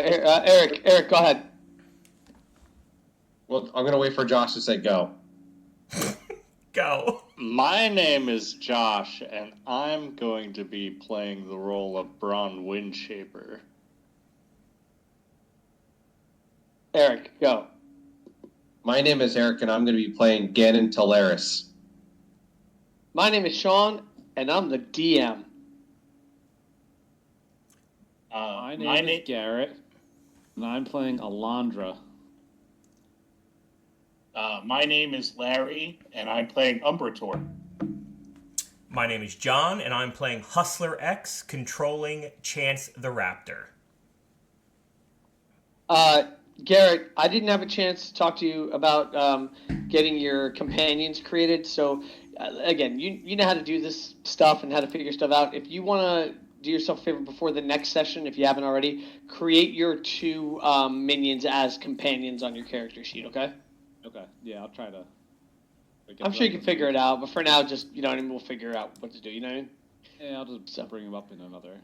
Eric, go ahead. Well, I'm going to wait for Josh to say go. Go. My name is Josh, and I'm going to be playing the role of Braun Windshaper. Eric, go. My name is Eric, and I'm going to be playing Ganon Teleris. My name is Sean, and I'm the DM. My name is Garrett, and I'm playing Alondra. My name is Larry, and I'm playing Umbrator. My name is John, and I'm playing Hustler X, controlling Chance the Raptor. Garrett, I didn't have a chance to talk to you about getting your companions created. So, again, you know how to do this stuff and how to figure stuff out. If you want to do yourself a favor before the next session, if you haven't already, create your 2 minions as companions on your character sheet, okay? Okay, yeah, I'll try to... I'm sure you can figure it out, but for now, just, we'll figure out what to do, you know what I mean? Yeah, I'll just bring them up in another...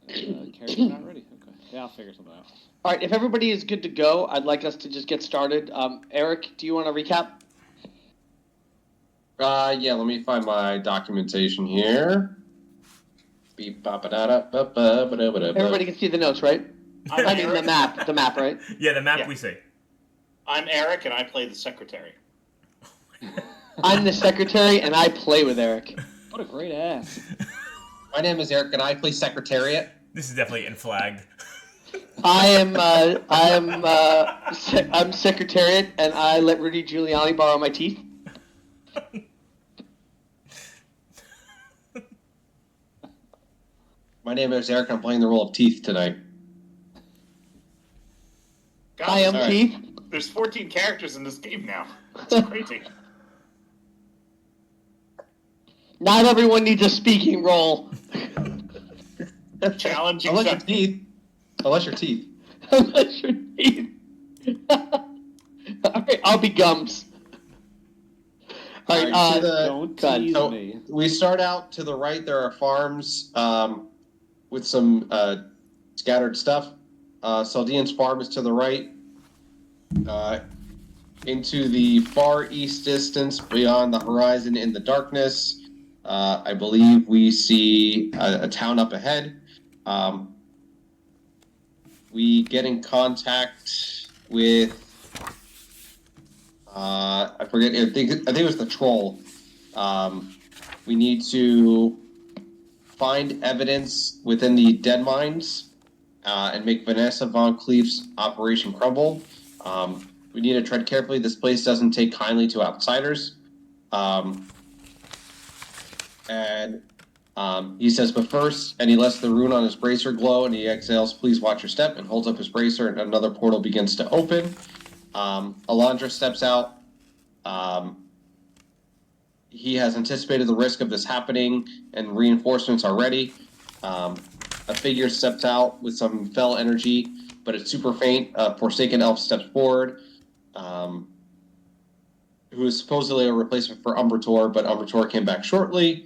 character's not ready? Okay. Yeah, I'll figure something out. All right, if everybody is good to go, I'd like us to just get started. Eric, do you want to recap? Yeah, let me find my documentation here. Everybody can see the notes, right? I mean, the map, right? Yeah, the map we see. I'm Eric, and I play the secretary. I'm the secretary, and I play with Eric. What a great ass. My name is Eric, and I play Secretariat. This is definitely inflagged. I'm Secretariat, and I let Rudy Giuliani borrow my teeth. My name is Eric, and I'm playing the role of Teeth tonight. God, I am Teeth. There's 14 characters in this game now. It's crazy. Not everyone needs a speaking role. Challenging. Unless you're Teeth. Unless you're Teeth. Unless you're Teeth. Alright, I'll be Gums. Alright, don't tease me. We start out to the right. There are farms with some scattered stuff. Saldian's farm is to the right. Into the far east distance, beyond the horizon in the darkness, I believe we see a town up ahead. We get in contact with, I forget, I think it was the troll. We need to find evidence within the dead mines and make Vanessa Von Cleef's operation crumble. We need to tread carefully. This place doesn't take kindly to outsiders. He says, but first, and he lets the rune on his bracer glow, and he exhales, please watch your step, and holds up his bracer, and another portal begins to open. Alondra steps out. He has anticipated the risk of this happening, and reinforcements are ready. A figure steps out with some fell energy, but it's super faint. Forsaken elf steps forward, who is supposedly a replacement for Umbrator, but Umbrator came back shortly.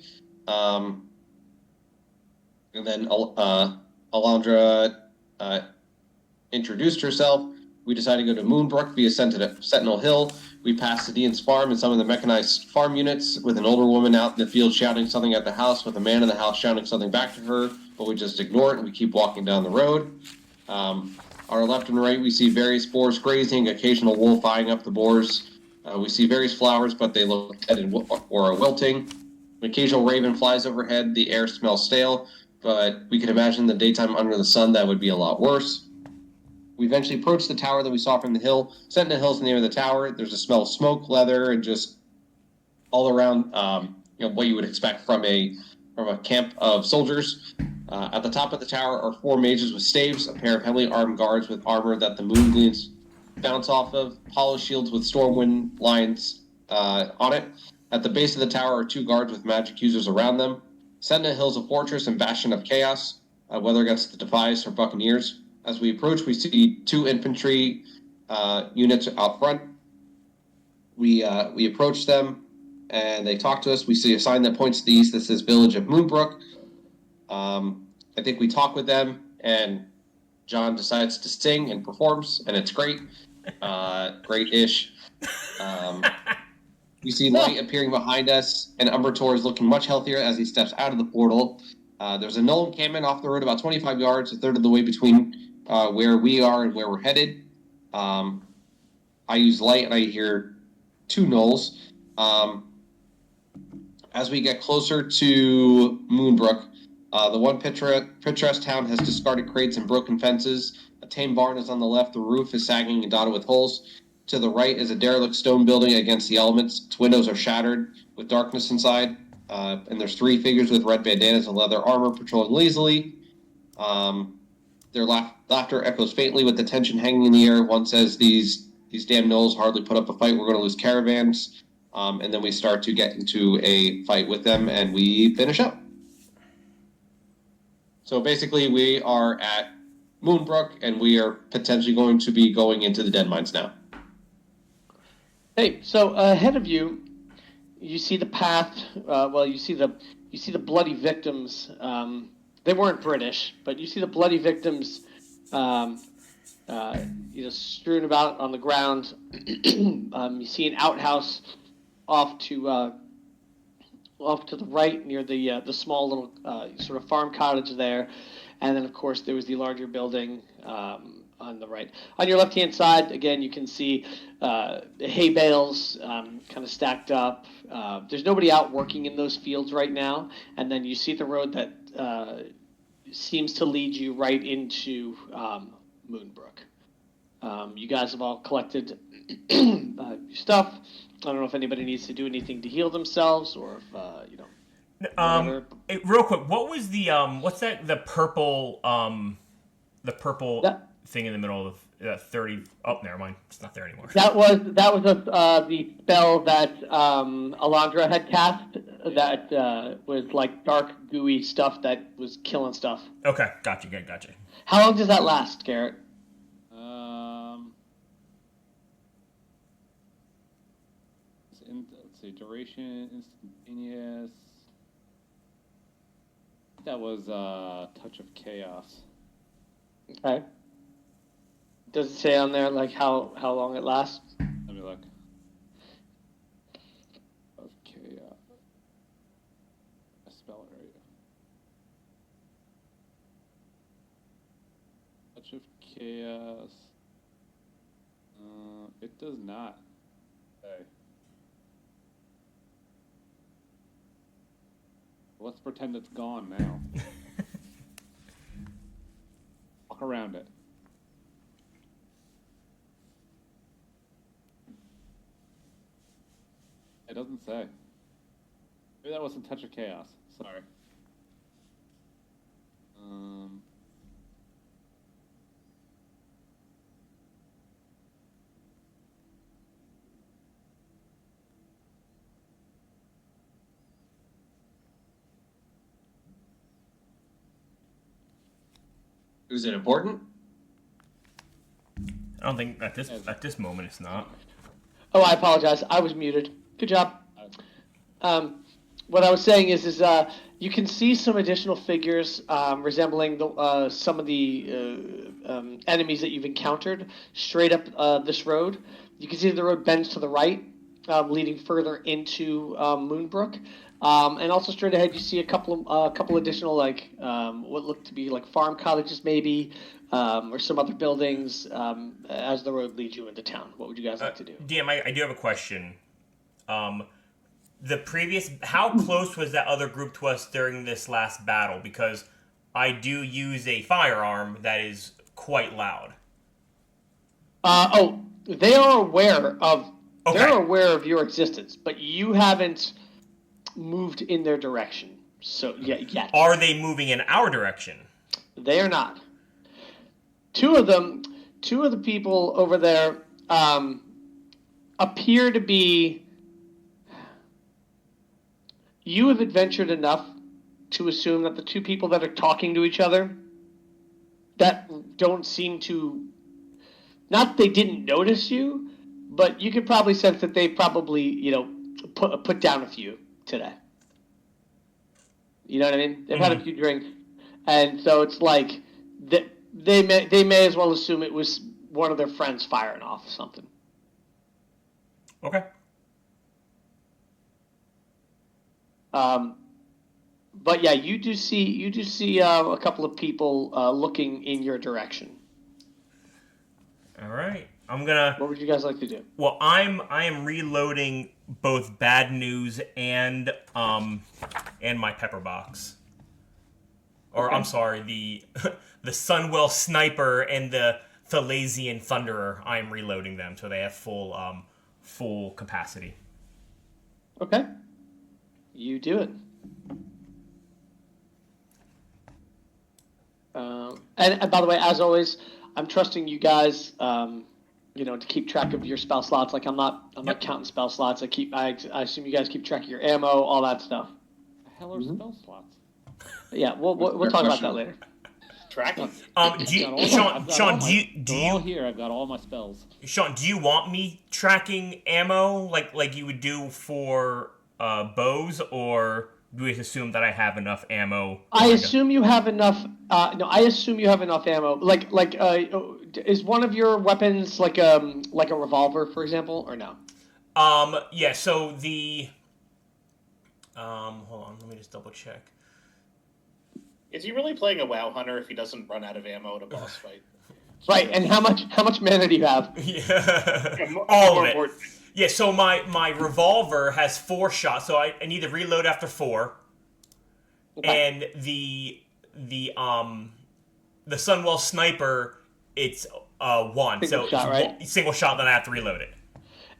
And then Alondra introduced herself. We decided to go to Moonbrook via Sentinel Hill. We passed Sadian's farm and some of the mechanized farm units, with an older woman out in the field shouting something at the house, with a man in the house shouting something back to her, but we just ignore it and we keep walking down the road. Our left and right, we see various boars grazing, occasional wolf eyeing up the boars. We see various flowers, but they look dead or are wilting. An occasional raven flies overhead. The air smells stale, but we can imagine the daytime under the sun that would be a lot worse. We eventually approach the tower that we saw from the hill. Sentinel Hill's the name of the tower. There's a smell of smoke, leather, and just all around what you would expect from a camp of soldiers. At the top of the tower are 4 mages with staves, a pair of heavily armed guards with armor that the moon gleams bounce off of, hollow shields with stormwind lines on it. At the base of the tower are 2 guards with magic users around them. Sentinel Hill's a fortress and bastion of chaos, whether against the Defies or Buccaneers. As we approach, we see 2 infantry units out front. We approach them, and they talk to us. We see a sign that points to the east that says Village of Moonbrook. I think we talk with them, and John decides to sing and performs, and it's great. Great-ish. We see light appearing behind us, and Umbertor is looking much healthier as he steps out of the portal. There's a gnoll encampment off the road about 25 yards, a third of the way between where we are and where we're headed. I use light, and I hear 2 gnolls. As we get closer to Moonbrook, the one picturesque town has discarded crates and broken fences. A tame barn is on the left. The roof is sagging and dotted with holes. To the right is a derelict stone building against the elements. Its windows are shattered with darkness inside. And there's 3 figures with red bandanas and leather armor patrolling lazily. Their laughter echoes faintly with the tension hanging in the air. One says, these damn gnolls hardly put up a fight. We're going to lose caravans. And then we start to get into a fight with them, and we finish up. So basically, we are at Moonbrook, and we are potentially going to be going into the Dead Mines now. Hey, so ahead of you, you see the path. You see the bloody victims. They weren't British, but you see the bloody victims, strewn about on the ground. You see an outhouse off to the right near the small little sort of farm cottage there, and then of course there was the larger building on the right. On your left-hand side, again, you can see the hay bales kind of stacked up. There's nobody out working in those fields right now, and then you see the road that seems to lead you right into Moonbrook. You guys have all collected your stuff. I don't know if anybody needs to do anything to heal themselves, or if real quick, what was the what's that? The purple thing in the middle of the 30. Oh, never mind. It's not there anymore. That was the spell that Alondra had cast. That was like dark, gooey stuff that was killing stuff. Okay, gotcha. How long does that last, Garrett? Let's see, duration, instantaneous. That was Touch of Chaos. Okay. Does it say on there like how long it lasts? Let me look. Of Chaos. I spell it right. Touch of Chaos. It does not say. Let's pretend it's gone now. Walk around it. It doesn't say. Maybe that wasn't Touch of Chaos. Sorry. Is it important? I don't think at this moment it's not. Oh, I apologize. I was muted. Good job. What I was saying is you can see some additional figures resembling some of the enemies that you've encountered straight up this road. You can see the road bends to the right, leading further into Moonbrook. And also straight ahead, you see a couple additional what look to be like farm cottages, maybe, or some other buildings as the road leads you into town. What would you guys like to do? DM, I do have a question. How close was that other group to us during this last battle? Because I do use a firearm that is quite loud. They are aware of Okay. they're aware of your existence, but you haven't moved in their direction. So yet. Are they moving in our direction? They are not. Two of the people over there appear to be. You have adventured enough to assume that the two people that are talking to each other that don't seem to, not that they didn't notice you, but you could probably sense that they probably, put down a few today. You know what I mean? They've had a few drinks. And so it's like they may as well assume it was one of their friends firing off something. Okay. But yeah, you do see a couple of people looking in your direction. All right. I'm gonna. What would you guys like to do? Well, I am reloading both bad news and my pepper box. Or Okay. I'm sorry, the the Sunwell sniper and the Thalasian Thunderer. I am reloading them so they have full capacity. Okay. You do it. And by the way, as always, I'm trusting you guys, to keep track of your spell slots. Like I'm not counting spell slots. I assume you guys keep track of your ammo, all that stuff. The hell are spell slots? Yeah, we'll talk about that later. Tracking. Sean, They're all here. I've got all my spells. Sean, do you want me tracking ammo like you would do for bows, or do we assume that I have enough ammo? I assume you have enough. I assume you have enough ammo. Is one of your weapons like a revolver, for example, or no? Yeah. So the hold on, let me just double check. Is he really playing a WoW hunter if he doesn't run out of ammo at a boss fight? Right. And how much mana do you have? Yeah, all of it. Yeah. So my revolver has 4 shots, so I need to reload after 4. Okay. And the Sunwell sniper, it's 1. Single shot, right? Single shot, then I have to reload it.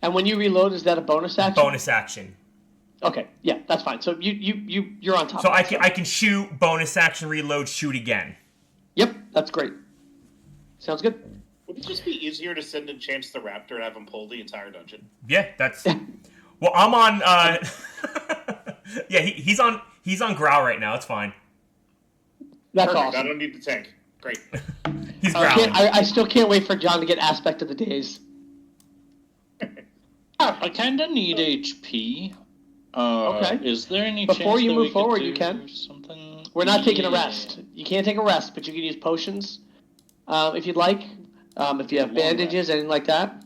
And when you reload, is that a bonus action? Bonus action. Okay, yeah, that's fine. So you're on top. So of it, I can shoot, bonus action, reload, shoot again. Yep, that's great. Sounds good. Would it just be easier to send in Chance the Raptor and have him pull the entire dungeon? Yeah, that's. Well, I'm on. Yeah, he's on growl right now. It's fine. That's Perfect. awesome. I don't need the tank. Great. He's growling. I still can't wait for John to get Aspect of the Days. I kind of need HP. Okay. Is there any Before chance you that move we could forward, do you can. something? We're not taking a rest. You can't take a rest, but you can use potions if you'd like. If you have Long bandages, anything like that.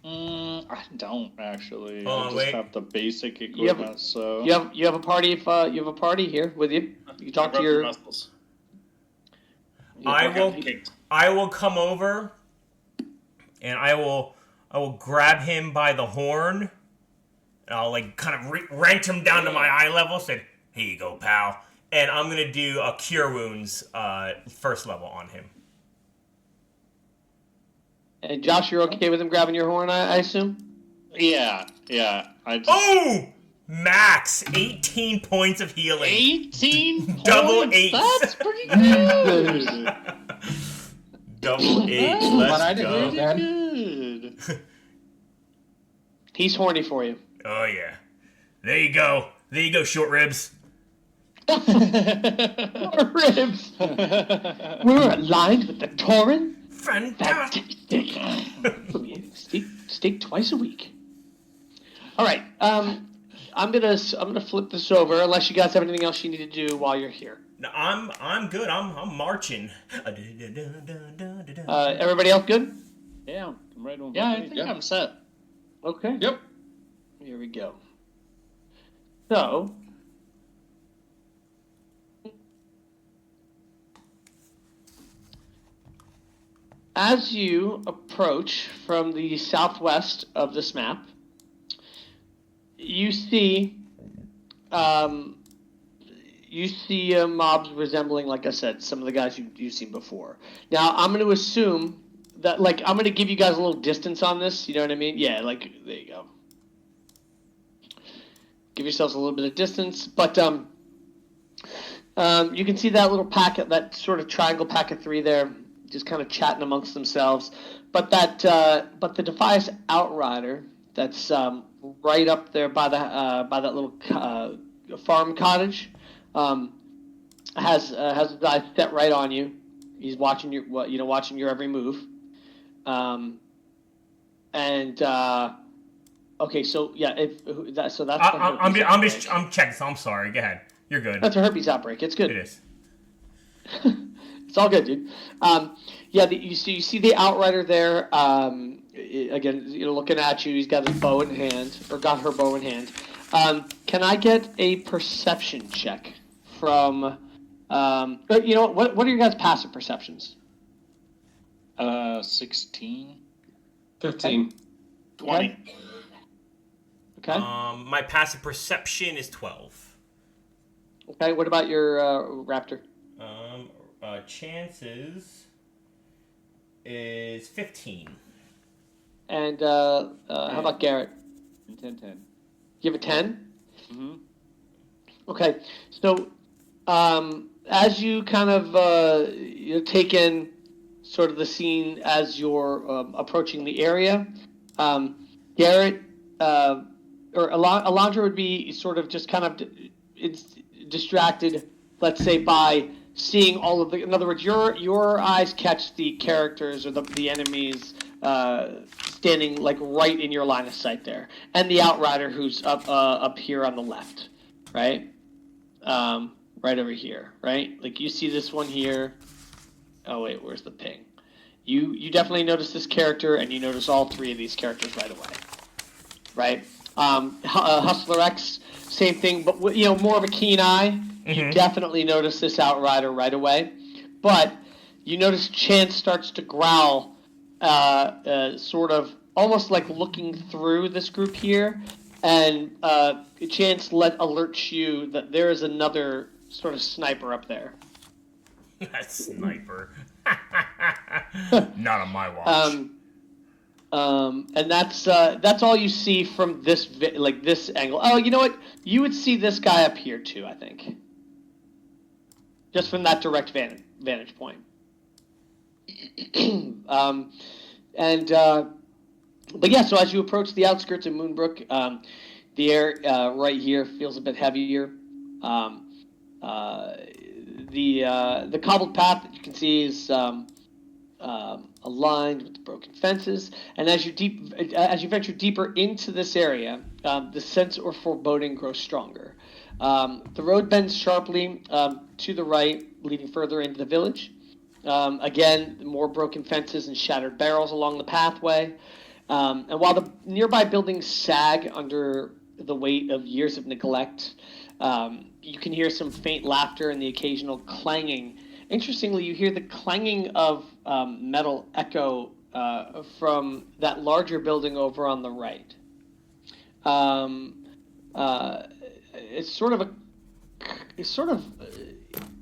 I don't actually. Hold on, I just wait. have the basic have- equipment. So You have a party if you have a party here with you. You can talk to Rub your. muscles. I Work out will. the kinks. I will come over, and I will grab him by the horn. And I'll kind of rent him down to my eye level. Say, "Here you go, pal." And I'm gonna do a cure wounds first level on him. And Josh, you're okay with him grabbing your horn, I assume? yeah. I just, Oh, max 18 points of healing. 18 Double points? 8. That's pretty good. Double 8. But Let's I didn't go. do that. Good. He's horny for you. Oh yeah. There you go, short ribs. Ribs. We're aligned with the Tauren. Fantastic. Steak twice a week. All right. I'm gonna flip this over unless you guys have anything else you need to do while you're here. No, I'm good. I'm marching. Everybody else good? Yeah, I'm ready to Yeah, I think I'm set. Okay. Yep. Here we go. So, as you approach from the southwest of this map, you see mobs resembling, like I said, some of the guys you've seen before. Now, I'm going to assume that, I'm going to give you guys a little distance on this. You know what I mean? Yeah, there you go. Give yourselves a little bit of distance, but you can see that little packet, that sort of triangle packet 3 there, just kind of chatting amongst themselves. But the Defias Outrider, that's right up there by that little farm cottage, has his eyes set right on you. He's watching your every move, Okay, so yeah, that's I'm checking. So I'm sorry. Go ahead. You're good. That's a herpes outbreak. It's good. It is. It's all good, dude. You see the Outrider there. Again, looking at you. He's got his bow in hand, or got her bow in hand. Can I get a perception check from? What are your guys' passive perceptions? 16. 15. 20. Okay. My passive perception is 12. Okay. What about your Raptor? Chances is 15. And how about Garrett? 10. You have a 10? Mm-hmm. Okay. So, as you kind of take in sort of the scene as you're approaching the area, Garrett or Alondra would be sort of just kind of distracted, let's say, by seeing all of the. In other words, your eyes catch the characters or the enemies standing like right in your line of sight there, and the Outrider who's up here on the left, right, right over here, right. Like you see this one here. Oh wait, where's the ping? You definitely notice this character, and you notice all three of these characters right away, right? Hustler X, same thing, but more of a keen eye. You definitely notice this Outrider right away, but you notice Chance starts to growl, sort of almost like looking through this group here, and Chance alerts you that there is another sort of sniper up there. That sniper. Not on my watch. And that's all you see from this this angle. Oh, you know what? You would see this guy up here too, I think. Just from that direct vantage point. But yeah, so as you approach the outskirts of Moonbrook, the air right here feels a bit heavier. The cobbled path that you can see is aligned with the broken fences, and as you venture deeper into this area, the sense of foreboding grows stronger. The road bends sharply to the right, leading further into the village. Again, more broken fences and shattered barrels along the pathway. And while the nearby buildings sag under the weight of years of neglect, you can hear some faint laughter and the occasional clanging. Interestingly, you hear the clanging of metal echo from that larger building over on the right.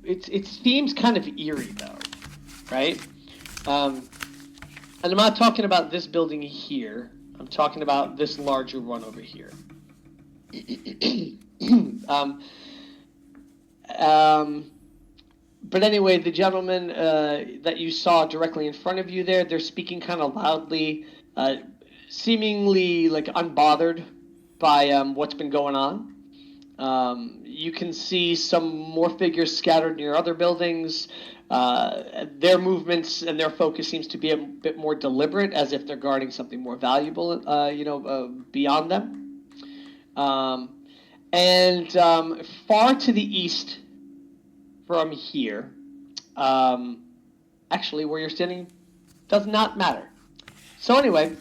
It seems kind of eerie though, right? And I'm not talking about this building here. I'm talking about this larger one over here. But anyway, the gentleman that you saw directly in front of you there, they're speaking kind of loudly, seemingly like unbothered by what's been going on. You can see some more figures scattered near other buildings. Their movements and their focus seems to be a bit more deliberate, as if they're guarding something more valuable, beyond them. And far to the east from here, actually where you're standing does not matter. So anyway,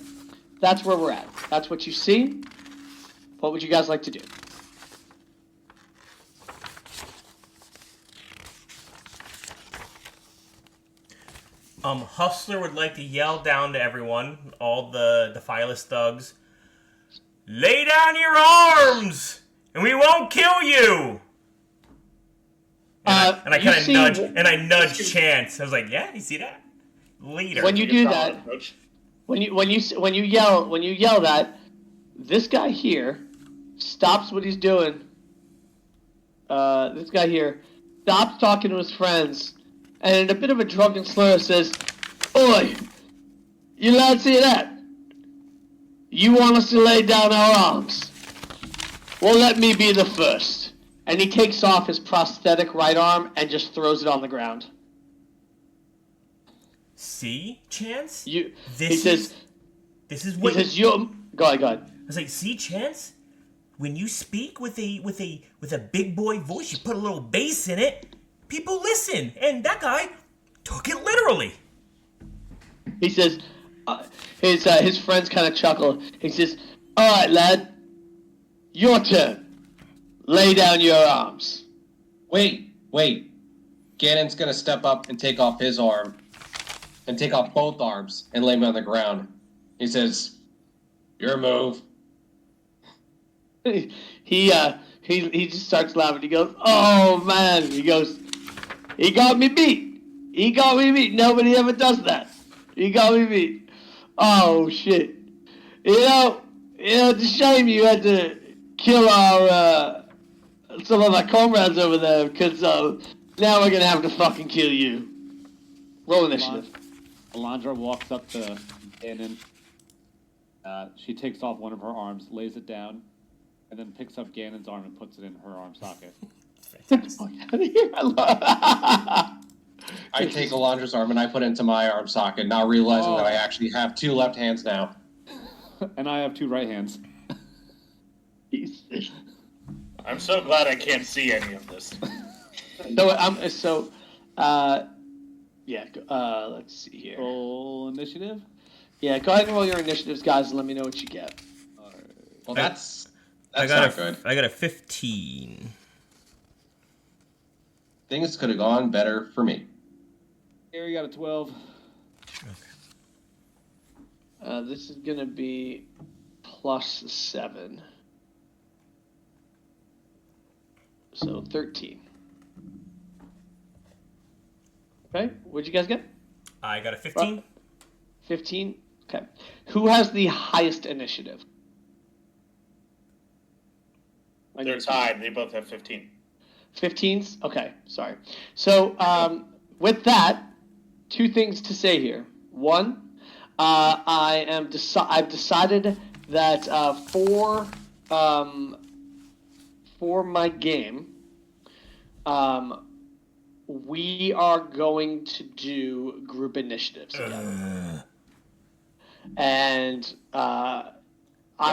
that's where we're at. That's what you see. What would you guys like to do? Hustler would like to yell down to everyone, all the fireless thugs, lay down your arms, and we won't kill you. And I nudge Chance. I was like, yeah, you see that? Leader. When you do that, when you yell that, this guy here stops what he's doing. This guy here stops talking to his friends, and in a bit of a drunken slur says, "Oi, you lads hear that? You want us to lay down our arms? Well, let me be the first." And he takes off his prosthetic right arm and just throws it on the ground. See, Chance? This is what he says. Go ahead. I was like, see, Chance? When you speak with a big boy voice, you put a little bass in it. people listen, and that guy took it literally. He says, his friends kind of chuckle. He says, "All right, lad, your turn. Lay down your arms." Wait. Ganon's gonna step up and take off his arm, and take off both arms, and lay him on the ground. He says, "Your move." He just starts laughing. He goes, "Oh man!" He goes, "He got me beat. He got me beat. Nobody ever does that. He got me beat. Oh shit! It's a shame you had to kill our some of my comrades over there because now we're gonna have to fucking kill you." Roll initiative. Alondra walks up to Ganon. She takes off one of her arms, lays it down, and then picks up Ganon's arm and puts it in her arm socket. Get the fuck out of here! I take Alondra's arm and I put it into my arm socket, now realizing that I actually have 2 left hands now. And I have 2 right hands. I'm so glad I can't see any of this. Let's see here. Roll initiative. Yeah, go ahead and roll your initiatives, guys, and let me know what you get. Well, that's I not good. I got a 15. Things could have gone better for me. Gary got a 12. This is gonna be +7. So 13. Okay, what'd you guys get? I got a 15. 15? Okay. Who has the highest initiative? They're tied. They both have 15. 15s? Okay, sorry. So, with that, 2 things to say here. One, I've decided that for my game, we are going to do group initiatives together. And I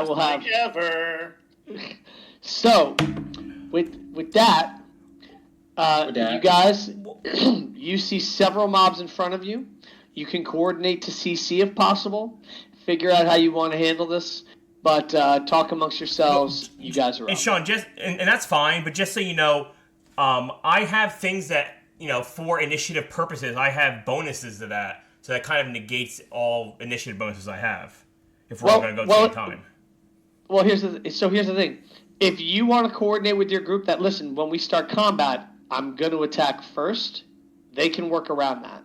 will have... Ever. So, with that, you guys, you see several mobs in front of you. You can coordinate to CC if possible. Figure out how you want to handle this. But talk amongst yourselves. You guys are up. And Sean, and that's fine, but just so you know, I have things that, for initiative purposes, I have bonuses to that. So that kind of negates all initiative bonuses I have. If we're all going to go at the same time. Well, here's the thing. If you want to coordinate with your group that, listen, when we start combat, I'm going to attack first, they can work around that.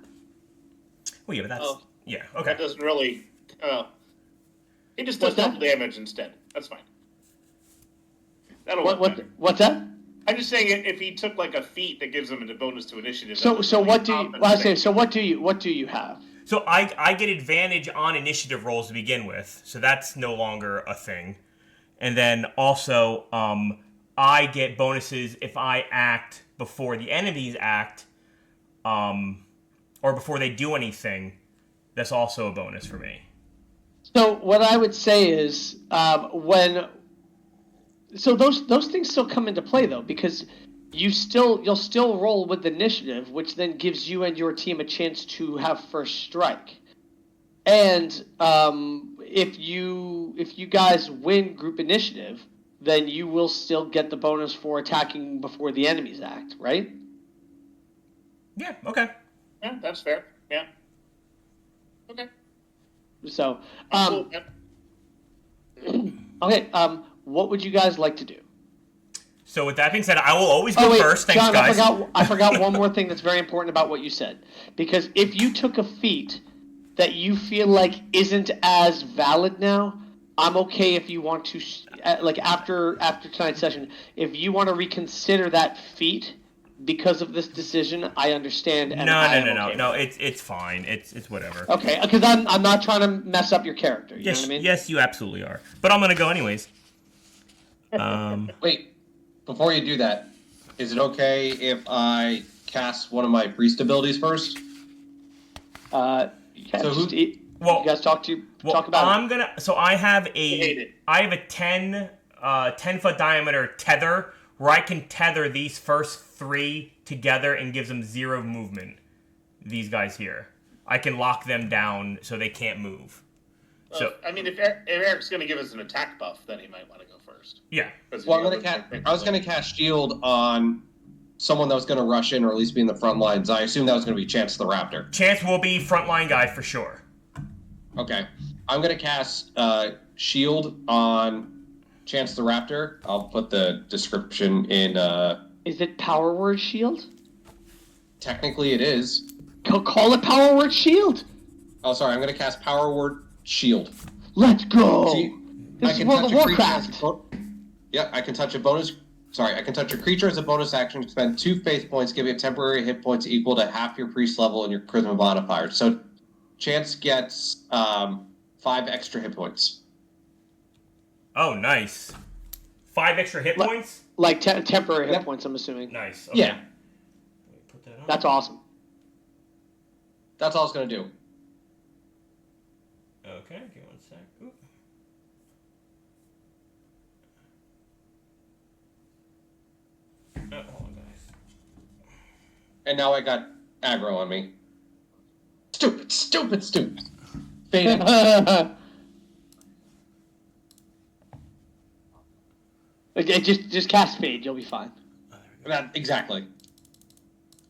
Well, yeah, but that's... yeah, okay. That doesn't really... he just does double damage instead. That's fine. That'll work. What's that? I'm just saying, if he took like a feat that gives him a bonus to initiative... So what do you... Well, I say, so what do you have? So I get advantage on initiative rolls to begin with, so that's no longer a thing. And then also, I get bonuses if I act before the enemies act, or before they do anything. That's also a bonus for me. So what I would say is those things still come into play though, because you'll still roll with initiative, which then gives you and your team a chance to have first strike. And if you guys win group initiative, then you will still get the bonus for attacking before the enemies act, right? Yeah, okay. Yeah, that's fair. Yeah. Okay. So, okay, what would you guys like to do? So with that being said, I will always go first. Thanks, John, guys. I forgot one more thing that's very important about what you said. Because if you took a feat that you feel like isn't as valid now, I'm okay if you want to, like after tonight's session, if you want to reconsider that feat because of this decision, I understand. And No. It's fine. It's whatever. Okay, because I'm not trying to mess up your character. You know what I mean? Yes, you absolutely are. But I'm gonna go anyways. Wait, before you do that, is it okay if I cast one of my priest abilities first? You guys talk about it. So I have a 10 foot diameter tether where I can tether these first 3 together and gives them 0 movement. These guys here. I can lock them down so they can't move. So I mean, if Eric's going to give us an attack buff, then he might want to go first. Yeah. Well, I was going to cast shield on someone that was going to rush in or at least be in the front lines. I assume that was going to be Chance the Raptor. Chance will be frontline guy for sure. Okay. I'm going to cast shield on Chance the Raptor. I'll put the description in... Is it power word shield? Technically it is. Call it power word shield. Oh, sorry. I'm going to cast power word shield. Let's go. See, This is World of Warcraft. Yeah, I can touch a bonus... Sorry, I can touch a creature as a bonus action, spend 2 faith points, give you temporary hit points equal to half your priest level and your charisma modifier. So Chance gets 5 extra hit points. Oh, nice. 5 extra hit points? Like temporary hit points, I'm assuming. Nice. Okay. Yeah. Let me put that on. That's awesome. That's all it's going to do. Okay, give me 1 sec. Ooh. Oh, hold on, guys. And now I got aggro on me. Stupid. Fading. Just cast fade, you'll be fine. Exactly.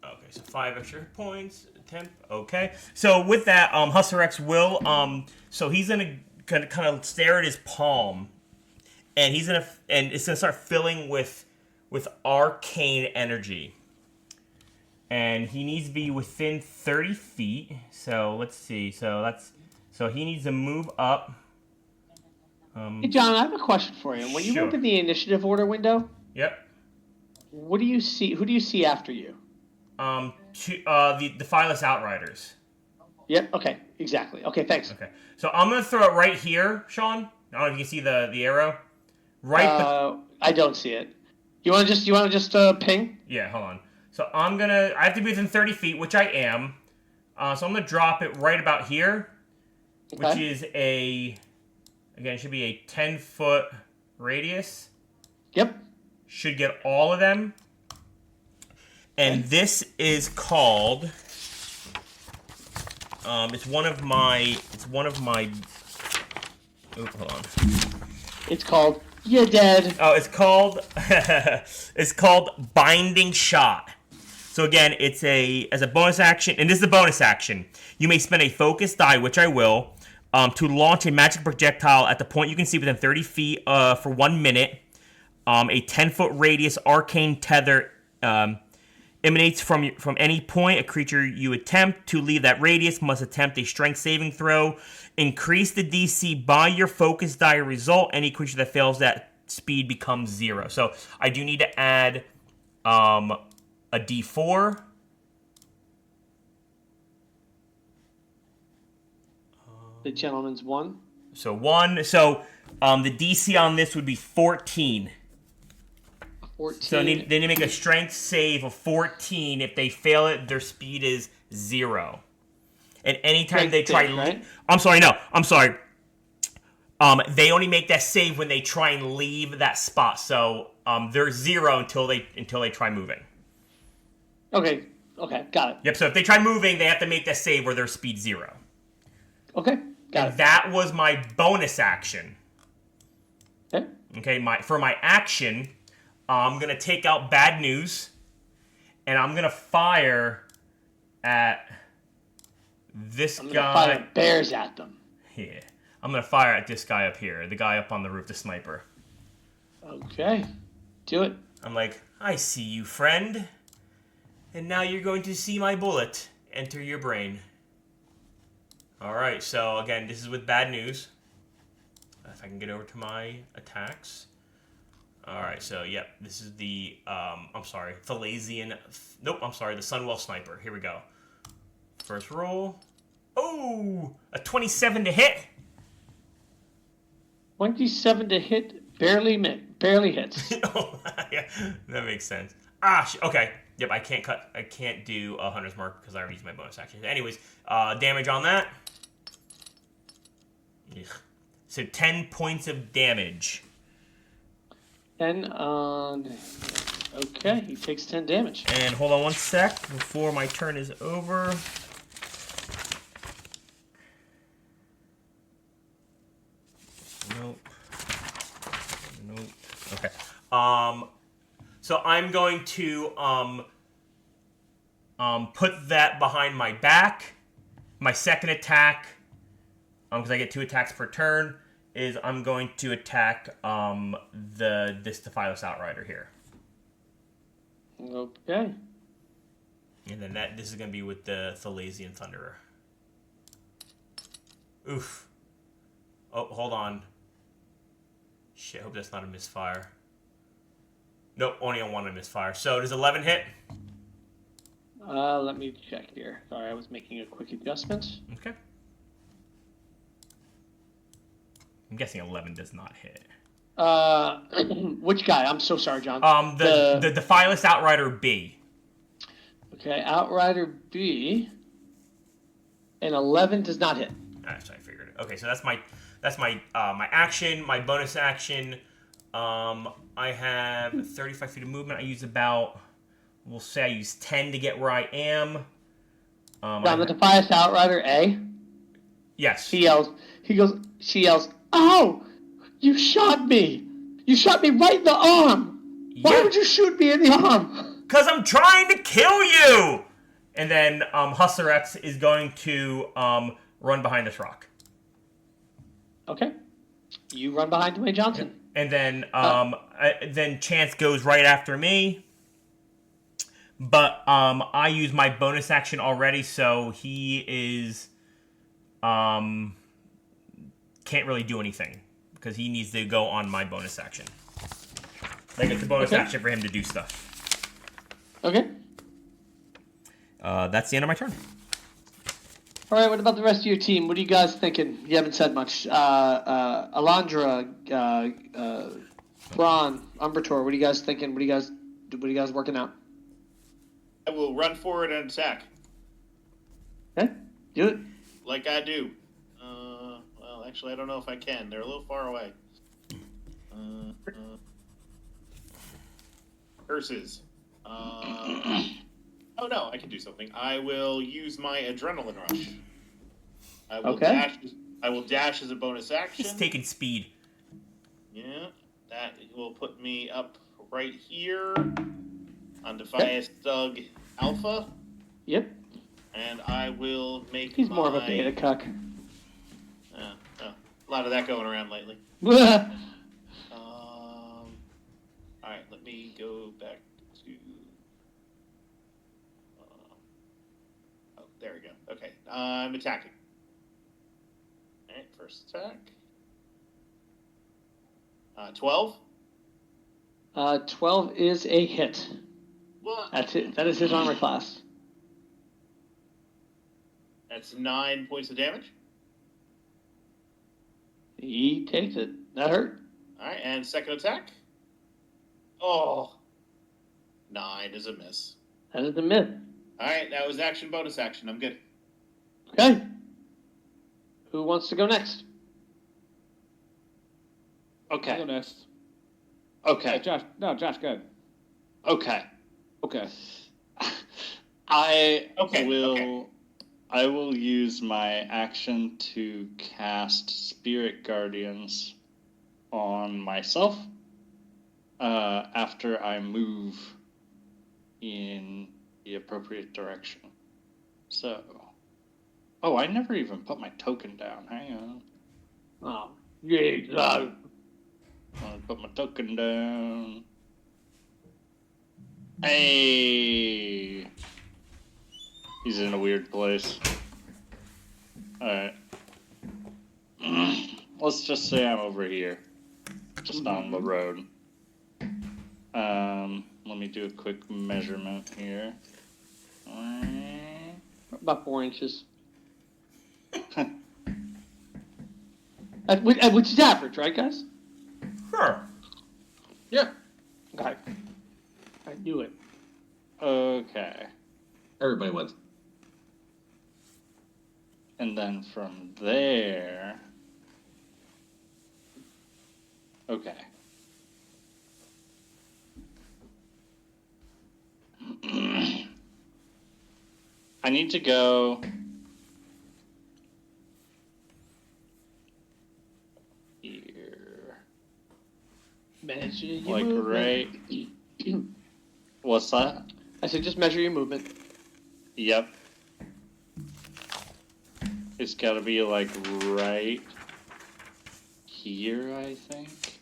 Okay, so 5 extra hit points. Temp. Okay. So with that, Husserex will so he's gonna kind of stare at his palm, and it's gonna start filling with arcane energy. And he needs to be within 30 feet. So let's see. So he needs to move up. Hey, John, I have a question for you. When you Sure. open the initiative order window, Yep. what do you see? Who do you see after you? The Defileless Outriders. Yep. Okay. Exactly. Okay. Thanks. Okay. So I'm gonna throw it right here, Sean. I don't know if you can see the arrow. Right. I don't see it. You want to just ping? Yeah. Hold on. So I have to be within 30 feet, which I am. So I'm gonna drop it right about here, which Okay. is it should be a 10-foot radius. Yep. Should get all of them. And this is called. It's one of my. Oh, hold on. It's called You're Dead. Oh, it's called. It's called Binding Shot. So again, it's as a bonus action, and this is a bonus action. You may spend a focus die, which I will, to launch a magic projectile at the point you can see within 30 feet for 1 minute. A 10-foot radius arcane tether emanates from any point. A creature you attempt to leave that radius must attempt a strength saving throw. Increase the DC by your focus die result. Any creature that fails that speed becomes 0. So I do need to add a D4. The gentleman's 1. So 1. So the DC on this would be 14. 14. So they need to make a strength save of 14. If they fail it, their speed is 0. And anytime they try... right? I'm sorry. They only make that save when they try and leave that spot. So they're 0 until they try moving. Okay, got it. Yep, so if they try moving, they have to make that save where their speed 0. Okay, got And it. that was my bonus action. Okay. Okay, for my action, I'm going to take out Bad News, and I'm going to fire at this I'm guy. gonna fire bears at them. Yeah. I'm going to fire at this guy up here, the guy up on the roof, the sniper. Okay, do it. I'm like, I see you, friend. And now you're going to see my bullet enter your brain. Alright, so again, this is with Bad News. If I can get over to my attacks. Alright, so yep, this is the, Thalazian, the Sunwell Sniper. Here we go. First roll. Oh, a 27 to hit. 27 to hit, barely hits. Oh, yeah, that makes sense. Okay. Yep, I can't do a Hunter's Mark because I already used my bonus action. Anyways, damage on that. Ugh. So 10 points of damage. 10 on... Okay, he takes 10 damage. And hold on one sec before my turn is over. Nope. Okay. So I'm going to put that behind my back. My second attack, because I get 2 attacks per turn, is I'm going to attack this Dephilus Outrider here. Okay. And then this is going to be with the Thalasian Thunderer. Oof. Oh, hold on. Shit, hope that's not a misfire. Nope, only on one misfire. So does 11 hit? Let me check here. Sorry, I was making a quick adjustment. Okay. I'm guessing 11 does not hit. Which guy? I'm so sorry, John. The Dephilus Outrider B. Okay, Outrider B. And 11 does not hit. Actually, I figured it. Okay, so that's my my action, my bonus action. I have 35 feet of movement. I use about, we'll say I use 10 to get where I am. John, the Defiance Outrider A. Yes. She yells, "Oh! You shot me! You shot me right in the arm! Why would you shoot me in the arm?" Because I'm trying to kill you! And then Hustler X is going to run behind this rock. Okay. You run behind Dwayne Johnson. And then then Chance goes right after me. But I use my bonus action already, so he is can't really do anything because he needs to go on my bonus action. Like it's a bonus action for him to do stuff. Okay. That's the end of my turn. All right, what about the rest of your team? What are you guys thinking? You haven't said much. Alondra, Braun, Umbrator, what are you guys thinking? What are you guys working out? I will run forward and attack. Okay, do it. Like I do. Well, actually, I don't know if I can. They're a little far away. Curses. Oh no, I can do something. I will use my adrenaline rush. I will dash. I will dash as a bonus action. He's taking speed. Yeah, that will put me up right here on Defias Doug Alpha. Yep. And I will make. He's more of a beta cuck. A lot of that going around lately. All right, let me go back to. Oh, there we go. Okay, I'm attacking. All right, first attack. 12. 12 is a hit. What? That's it. That is his armor class. That's 9 points of damage. He takes it. That hurt. All right, and second attack. Oh, 9 is a miss. That is a miss. All right, that was action, bonus action. I'm good. Okay. Who wants to go next? Okay. I'll go next. Okay. Josh, go ahead. Okay. Okay. I Okay, will. okay. I will use my action to cast Spirit Guardians on myself after I move in the appropriate direction. So, I never even put my token down. Hang on. Oh, yeah. I'll put my token down. Hey! He's in a weird place. Alright. Let's just say I'm over here. Just on the road. Let me do a quick measurement here. About 4 inches. Which is average, right, guys? Sure. Yeah. Okay. I knew it. Okay. Everybody wins. And then from there... Okay. need to go here. Measure your Like movement. right. What's that? I said just measure your movement. Yep. It's got to be like right here, I think.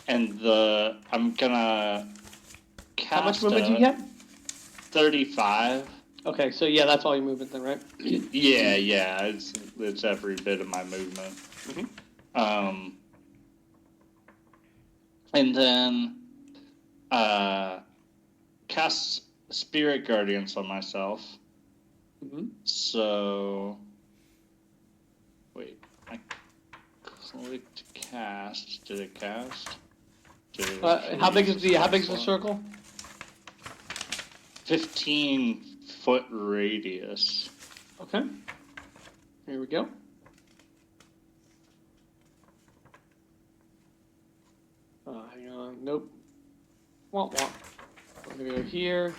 And I'm gonna cast. How much movement do you get? 35. Okay, so yeah, that's all your movement then, right? Yeah. It's every bit of my movement. And then cast Spirit Guardians on myself. So wait, I clicked cast. Did it cast? How big is the circle? 15-foot radius. Okay. Here we go. Hang on. Nope. Womp womp. We're gonna go here.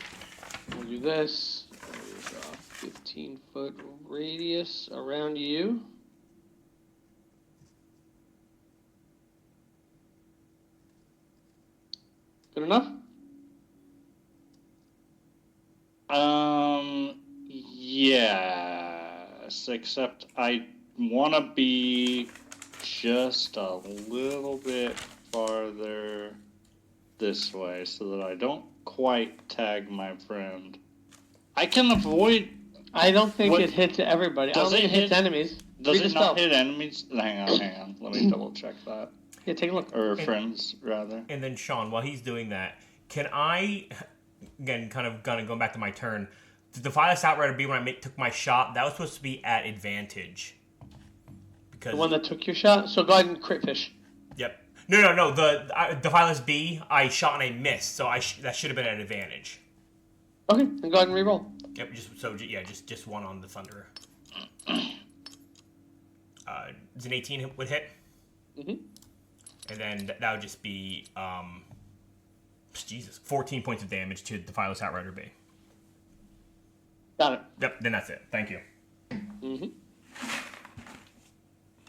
We'll do this. There's a 15-foot radius around you. Good enough? Yes, except I want to be just a little bit farther this way so that I don't quite tag my friend. I can avoid... I don't think it hits everybody. I don't think it hits enemies. Does it not hit enemies? Hang on. Let me double check that. Yeah, take a look. Or friends, rather. And then, Sean, while he's doing that, can I, again, kind of going back to my turn, the Defilus Outrider B, when I took my shot, that was supposed to be at advantage. Because the one that took your shot? So go ahead and crit fish. Yep. No. The Defilus B, I shot and I missed, so that should have been at advantage. Okay, then go ahead and reroll. Yep. Just one on the Thunderer. Does an 18 would hit? Mm-hmm. And then that would just be 14 points of damage to the Defilus Outrider B. Got it. Yep. Then that's it. Thank you. Mm-hmm.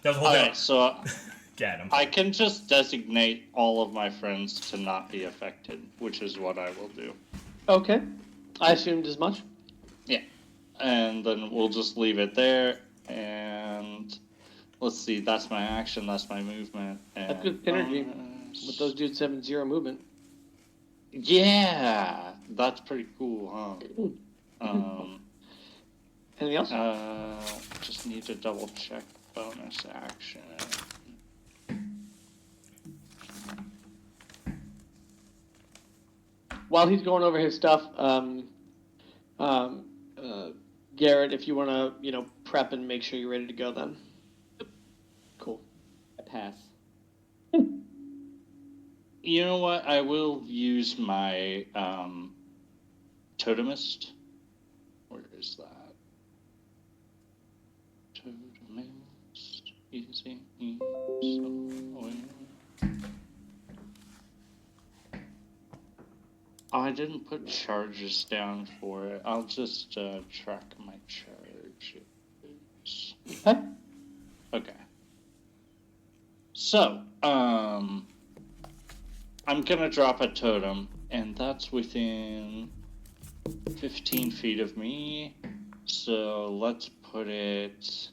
That was the whole Okay, so Get him. I can just designate all of my friends to not be affected, which is what I will do. Okay. I assumed as much. Yeah. And then we'll just leave it there. And let's see, that's my action, that's my movement. And That's good energy. But those dudes having 0 movement. Yeah, that's pretty cool, huh? Anything else? Just need to double check bonus action. While he's going over his stuff, Garrett, if you want to, prep and make sure you're ready to go then. Cool. I pass. You know what? I will use my totemist. Where is that? Totemist. Easy. Oh, I didn't put charges down for it. I'll just track my charges. Okay. Okay. So, I'm gonna drop a totem, and that's within 15 feet of me. So let's put it...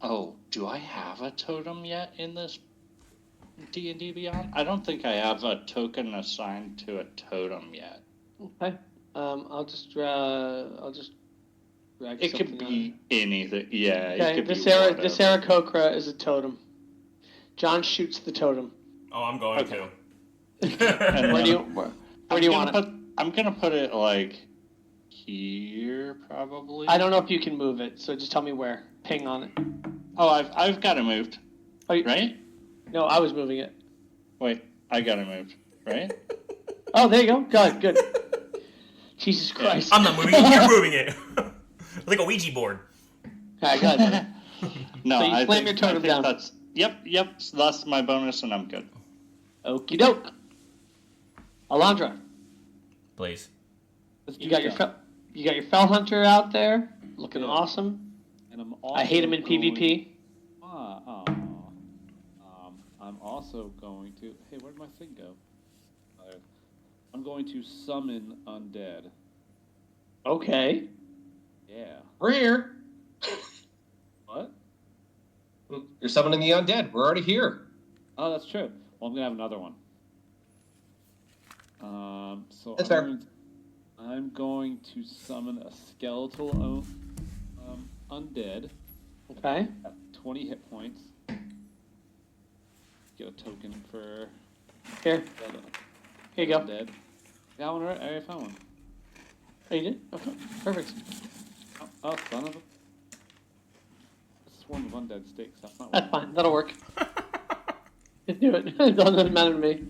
Oh, do I have a totem yet in this D&D Beyond? I don't think I have a token assigned to a totem yet. Okay. I'll just drag It could be anything. Yeah, okay. it could be the Sarakokra is a totem. John shoots the totem. Oh, I'm going Okay. to. Where do you want it? I'm gonna put it like here, probably. I don't know if you can move it, so just tell me where. Ping on it. Oh, I've got it moved. Right? No, I was moving it. Wait, I got it moved. Right? Oh, there you go. Good. Jesus Christ. I'm not moving it. You're moving it. Like a Ouija board. I got it. No, So you slam your totem down. Yep. So that's my bonus, and I'm good. Okie doke. Alondra, Please. Let's you do got your stuff. you got your Fell Hunter out there, looking Yeah. awesome. And I hate him in PvP. I'm also going to. Hey, where'd my thing go? I'm going to summon undead. Okay. Yeah. We're here. What? You're summoning the undead. We're already here. Oh, that's true. Well, I'm gonna have another one. So That's fair. I'm going to summon a skeletal undead Okay. at 20 hit points. Get a token for Here. Here you go. undead. Got one right. I already found one. Oh, you did? Okay. Perfect. Oh, son of a. Swarm of undead sticks. That's not That's one. fine. That'll work. Just do it. It doesn't matter to me.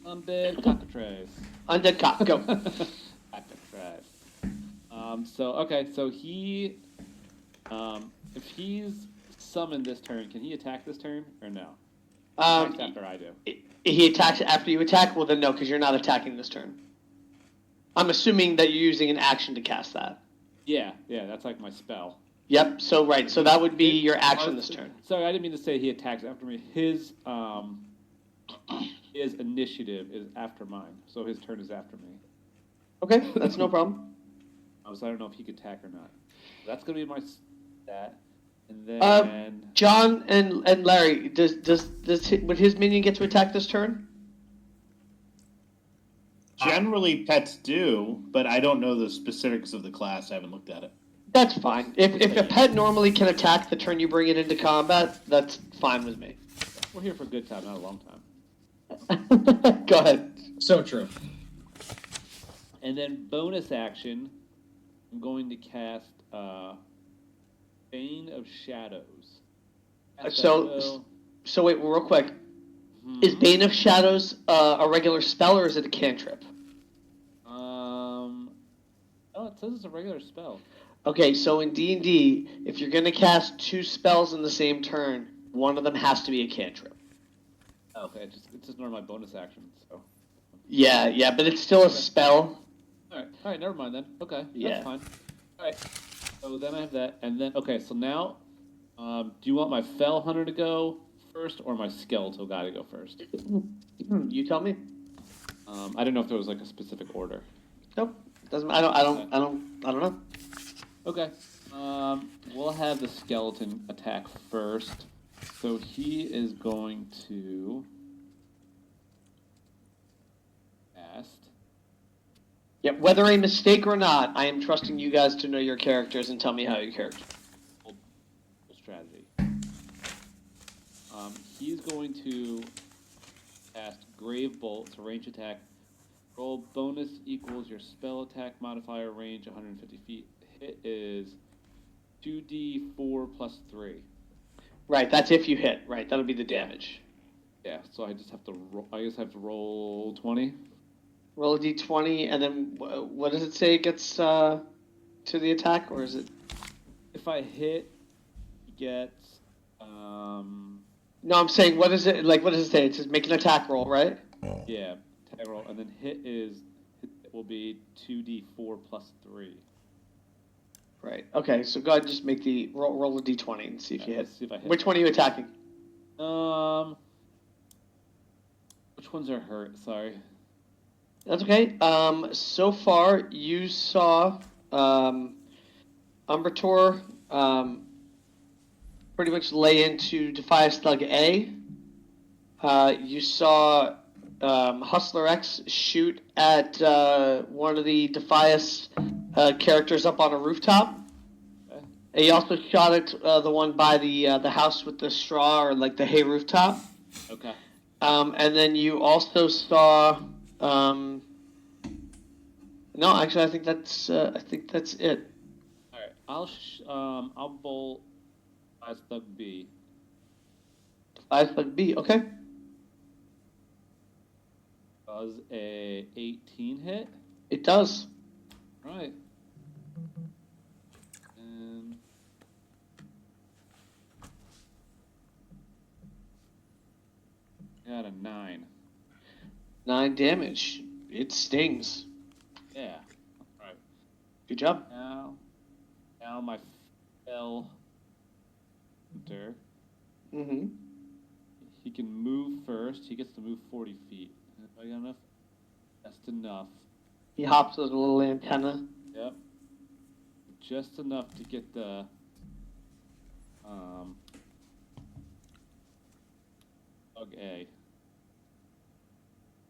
Undead cockatrice. Undead cop. Go. Cockatrice. So he, if he's summoned this turn, can he attack this turn or no? Attacks after I do. He attacks after you attack? Well, then no, because you're not attacking this turn. I'm assuming that you're using an action to cast that. Yeah, that's like my spell. Yep. So right. So that would be your action this turn. Sorry, I didn't mean to say he attacks after me. His initiative is after mine, so his turn is after me. Okay, that's no problem. So I don't know if he could attack or not. That's gonna be my stat, and then John and Larry, would his minion get to attack this turn? Generally, pets do, but I don't know the specifics of the class. I haven't looked at it. That's fine. If a pet normally can attack the turn you bring it into combat, that's fine with me. we're here for a good time, not a long time. Go ahead. So true. And then bonus action, I'm going to cast Bane of Shadows. Cast So- that spell. So wait, real quick. Is Bane of Shadows a regular spell or is it a cantrip? Oh, it says it's a regular spell. Okay, so in D&D, if you're going to cast 2 spells in the same turn, one of them has to be a cantrip. Oh, okay, it's just one of my bonus actions. So. Yeah, but it's still a spell. All right, never mind then. Okay, Yeah. that's fine. All right, so then I have that, and then okay, so now, do you want my Fell Hunter to go first or my Skeletal guy to go first? You tell me. I didn't know if there was like a specific order. Nope. Doesn't. I don't know. Okay. We'll have the skeleton attack first. So he is going to cast. Yeah, whether a mistake or not, I am trusting you guys to know your characters and tell me how your characters. Strategy. He's going to cast Grave Bolt. It's a range attack. Roll bonus equals your spell attack modifier range 150 feet. Hit is 2d4 plus 3. Right, that's if you hit. Right, that'll be the damage. Yeah, so I just have to roll 20. Roll a d20, and then what does it say it gets to the attack, or is it? If I hit, he gets No, I'm saying what is it like? What does it say? It says make an attack roll, right? yeah, attack roll, and then hit will be 2d4 plus 3. Right. Okay, so go ahead and just make the roll a d20 and see if you hit. Let's see if I hit. Which one are you attacking? Which ones are hurt? Sorry. That's okay. So far you saw Umbrator pretty much lay into Defias Thug A. You saw Hustler X shoot at one of the Defias characters up on a rooftop. Okay. And he also shot at the one by the house with the straw or like the hay rooftop. Okay. And then you also saw. No, actually, I think that's it. All right. I'll bolt as Thug B. Defias Thug B. Okay. Does a 18 hit? It does. Right. And got a 9. 9 damage. It stings. Yeah. All right. Good job. Now my fell hunter. Mm-hmm. He can move first. He gets to move 40 feet. If I got enough, that's enough. He hops with a little antenna. Yep. Just enough to get the Bug A.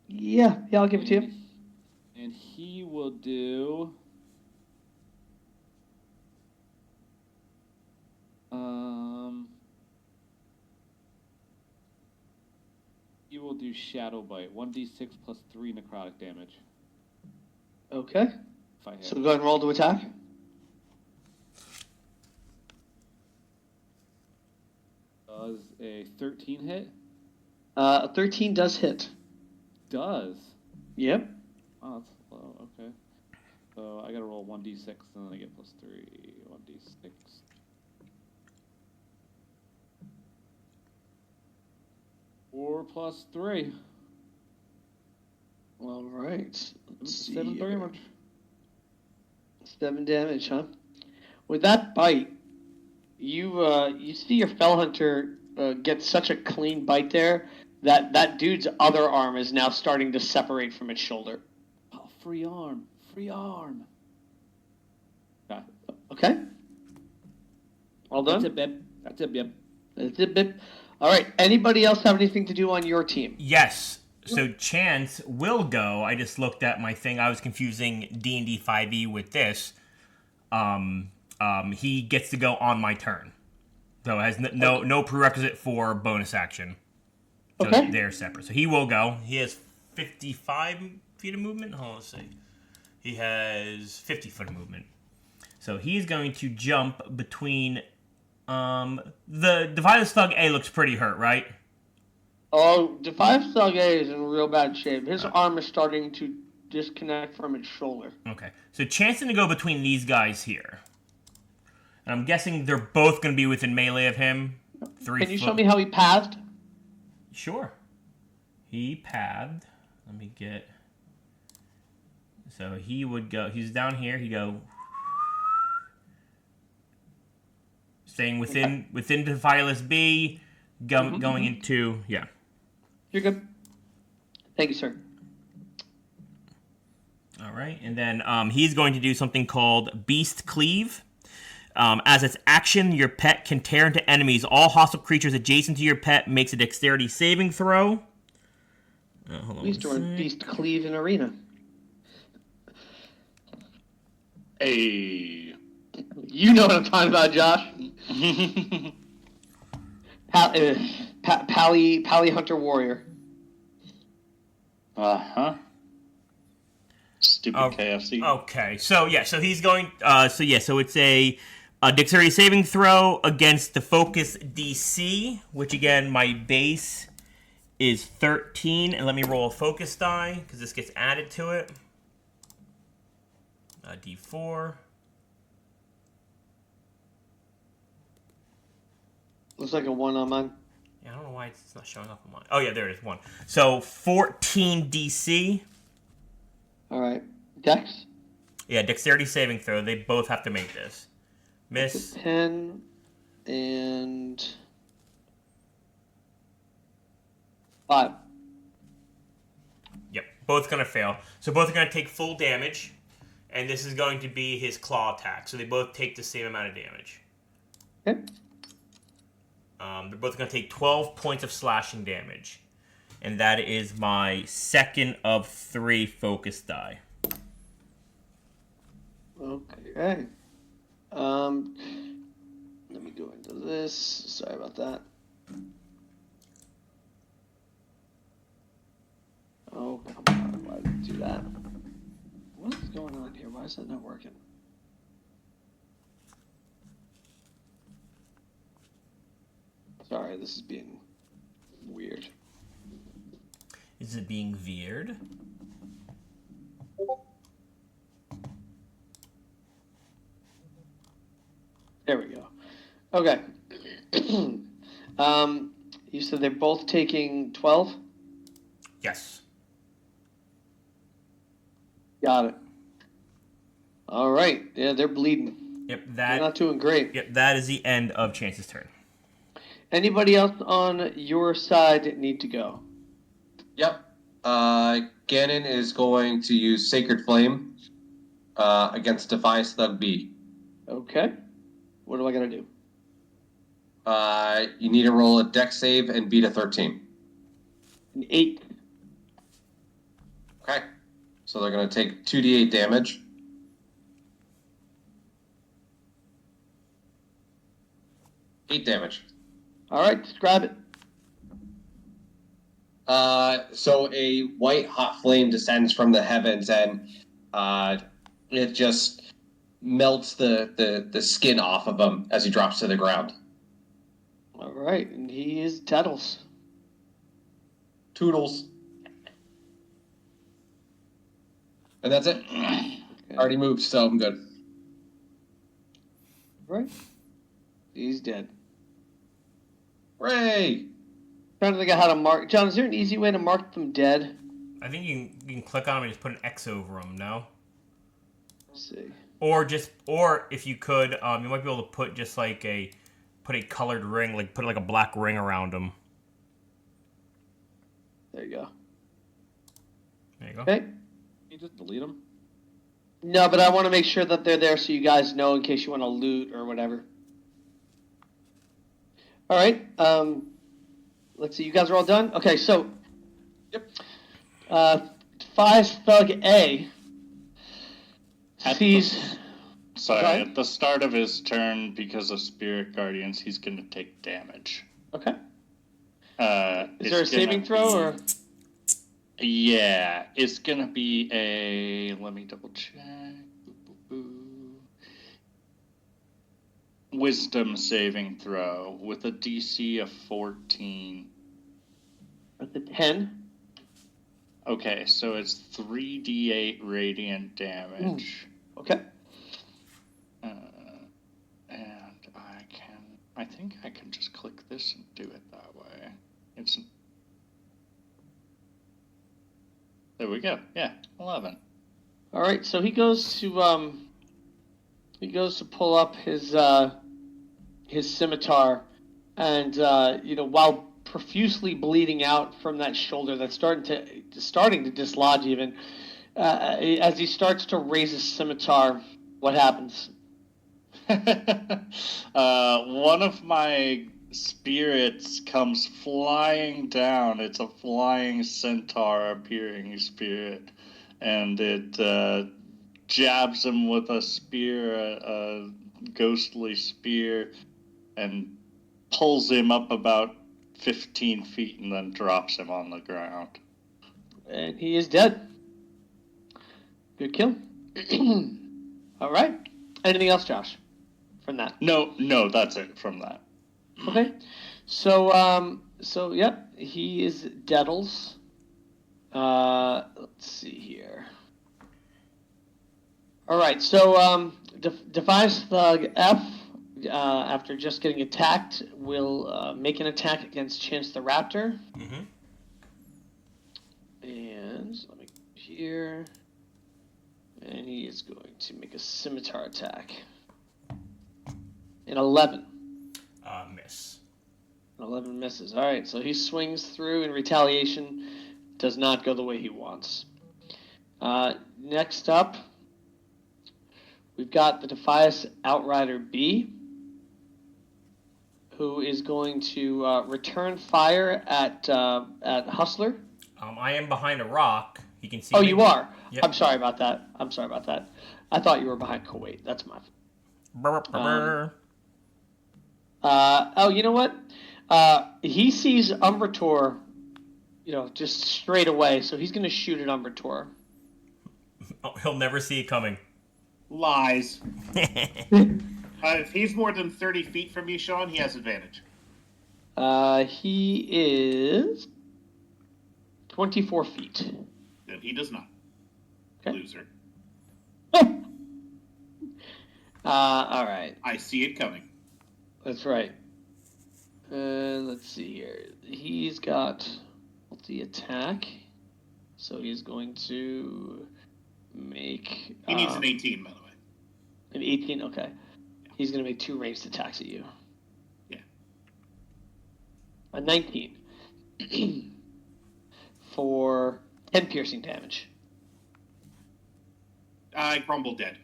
Yeah, I'll give it to you. And he will do he will do Shadow Bite, 1d6 plus 3 necrotic damage. Okay. If I hit. So go ahead and roll to attack. Does a 13 hit? A 13 does hit. Does. Yep. Oh, that's low. Okay. So I gotta roll 1d6 and then I get plus 3. 1d6. 4 plus 3. All right. Let's see 7 here. damage. 7 damage, huh? With that bite, you see your fell hunter get such a clean bite there that dude's other arm is now starting to separate from its shoulder. Oh, free arm. Free arm. Okay. Okay. Well done. That's it, babe. That's it, babe. That's it, babe. All right. Anybody else have anything to do on your team? Yes. So Chance will go. I just looked at my thing. I was confusing D&D 5e with this. He gets to go on my turn. So it has no prerequisite for bonus action. So Okay. they're separate. So he will go. He has 55 feet of movement. Hold on, let's see. He has 50 foot of movement. So he's going to jump between... the Defiance Thug A looks pretty hurt, right? Oh, Defiance Thug A is in real bad shape. His arm is starting to disconnect from its shoulder. Okay. So chancing to go between these guys here. And I'm guessing they're both going to be within melee of him. 3 Can you foot. show me how he pathed? Sure. He pathed. Let me get... So he would go... He's down here. He'd go... Staying within Defiance B. Going into... Yeah. You're good. Thank you, sir. All right. And then he's going to do something called Beast Cleave. As its action, your pet can tear into enemies. All hostile creatures adjacent to your pet makes a dexterity saving throw. Hold on. Beast Cleave in Arena. Hey. You know what I'm talking about, Josh. Pally Hunter Warrior. Uh-huh. Stupid KFC. Okay. So he's going. So it's a dexterity saving throw against the focus DC, which again my base is 13, and let me roll a focus die because this gets added to it. D4. Looks like a 1 on mine. Yeah, I don't know why it's not showing up on mine. Oh yeah, there it is, 1. So 14 DC. All right. Dex? Yeah, dexterity saving throw. They both have to make this. Miss. 10 and 5. Yep, both going to fail. So both are going to take full damage, and this is going to be his claw attack. So they both take the same amount of damage. Okay. They're both going to take 12 points of slashing damage. And that is my second of 3 focus die. Okay. Let me go into this. Sorry about that. Oh, come on. Why did it do that? What is going on here? Why is that not working? Sorry, this is being weird. Is it being veered? There we go. Okay. You said they're both taking 12? Yes. Got it. All right. Yeah, they're bleeding. Yep, They're not doing great. Yep, that is the end of Chance's turn. Anybody else on your side need to go? Yep. Ganon is going to use Sacred Flame against Defiance Thug B. Okay. What do I got to do? You need to roll a dex save and beat a 13. An 8. Okay. So they're going to take 2d8 damage. Eight damage. All right, just grab it. So a white hot flame descends from the heavens, and it just melts the skin off of him as he drops to the ground. All right, and he is Tettles. Toodles. And that's it. Okay. Already moved, so I'm good. Right. He's dead. Hooray! Trying to think of how to mark. John, is there an easy way to mark them dead? I think you can click on them and just put an X over them. No. Let's see. Or if you could, you might be able to put just like a colored ring, like put like a black ring around them. There you go. There you go. Okay. You just delete them. No, but I want to make sure that they're there so you guys know in case you want to loot or whatever. All right. Let's see. You guys are all done? Okay, so. Yep. Defies Thug A sees. Sorry, Sorry? at the start of his turn, because of Spirit Guardians, he's going to take damage. Okay. Is there a saving throw or? Yeah, it's going to be a. Let me double check. Wisdom saving throw with a DC of 14. With the 10. Okay, so it's 3d8 radiant damage. Okay. And I think I can just click this and do it that way. There we go. Yeah, 11. All right, so he goes to pull up his scimitar, and while profusely bleeding out from that shoulder that's starting to dislodge even, as he starts to raise his scimitar, what happens? One of my spirits comes flying down. It's a flying centaur appearing spirit, and it jabs him with a spear, a ghostly spear, and pulls him up about 15 feet and then drops him on the ground. And he is dead. Good kill. All right. Anything else, Josh, from that? No, that's it from that. Okay. So, yep, he is Dettles. Let's see here. All right, so Defies Thug F, after just getting attacked, will make an attack against Chance the Raptor. Mm-hmm. And let me go here. And he is going to make a scimitar attack. An 11. Miss. An 11 misses. All right, so he swings through in retaliation. Does not go the way he wants. Next up, we've got the Defias Outrider B, who is going to return fire at Hustler. I am behind a rock. He can see. Oh, me. you are? Yep. I'm sorry about that. I thought you were behind Kuwait. That's my fault. You know what? He sees Umbrator, just straight away, so he's going to shoot at Umbrator. Oh, he'll never see it coming. Lies. If he's more than 30 feet from you, Sean, he has advantage. He is 24 feet. Then he does not. Okay. Loser. All right. I see it coming. That's right. Let's see here. He's got multi-attack, so he's going to make. He needs an 18, by the way. An 18. Okay. He's gonna make 2 ranged attacks at you. Yeah. A 19 for 10 piercing damage. I crumble dead.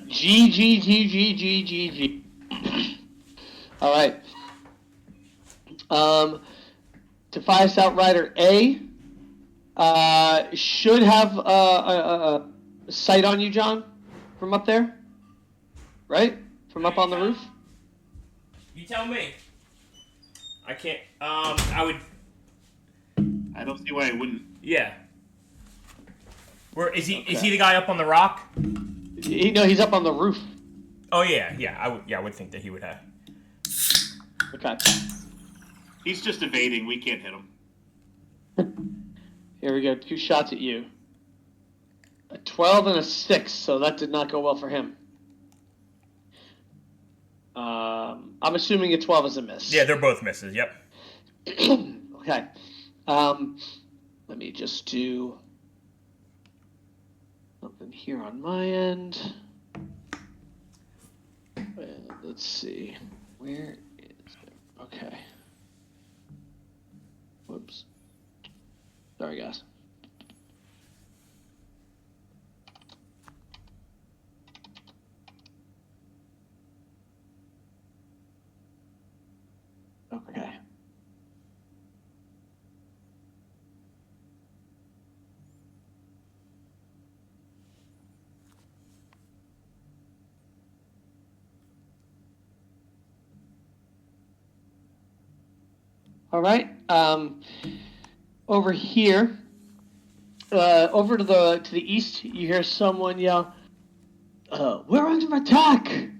G. All right. Defias Outrider A should have a sight on you, John, from up there, right? From up on the roof. You tell me. I can't. I would. I don't see why I wouldn't. Yeah. Where is he? Okay. Is he the guy up on the rock? No, he's up on the roof. Oh yeah. I would think that he would have. Okay. He's just evading. We can't hit him. Here we go. 2 shots at you. A 12 and a 6, so that did not go well for him. I'm assuming a 12 is a miss. Yeah, they're both misses. Yep. Okay. Let me just do something here on my end. Let's see. Where is it? Okay. Whoops. Sorry, guys. Okay. All right. Over here, over to the east, you hear someone yell, "We're under attack!"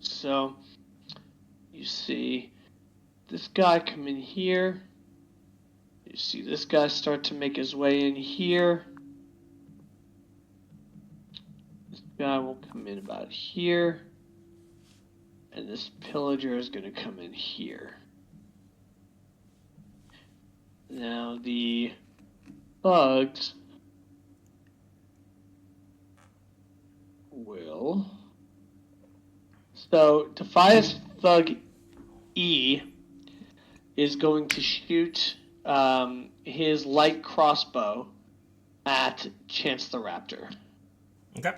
So you see this guy come in here. You see this guy start to make his way in here. This guy will come in about here. And this pillager is going to come in here. Now the thugs will. So Defias Thug E is going to shoot his light crossbow at Chance the Raptor Okay.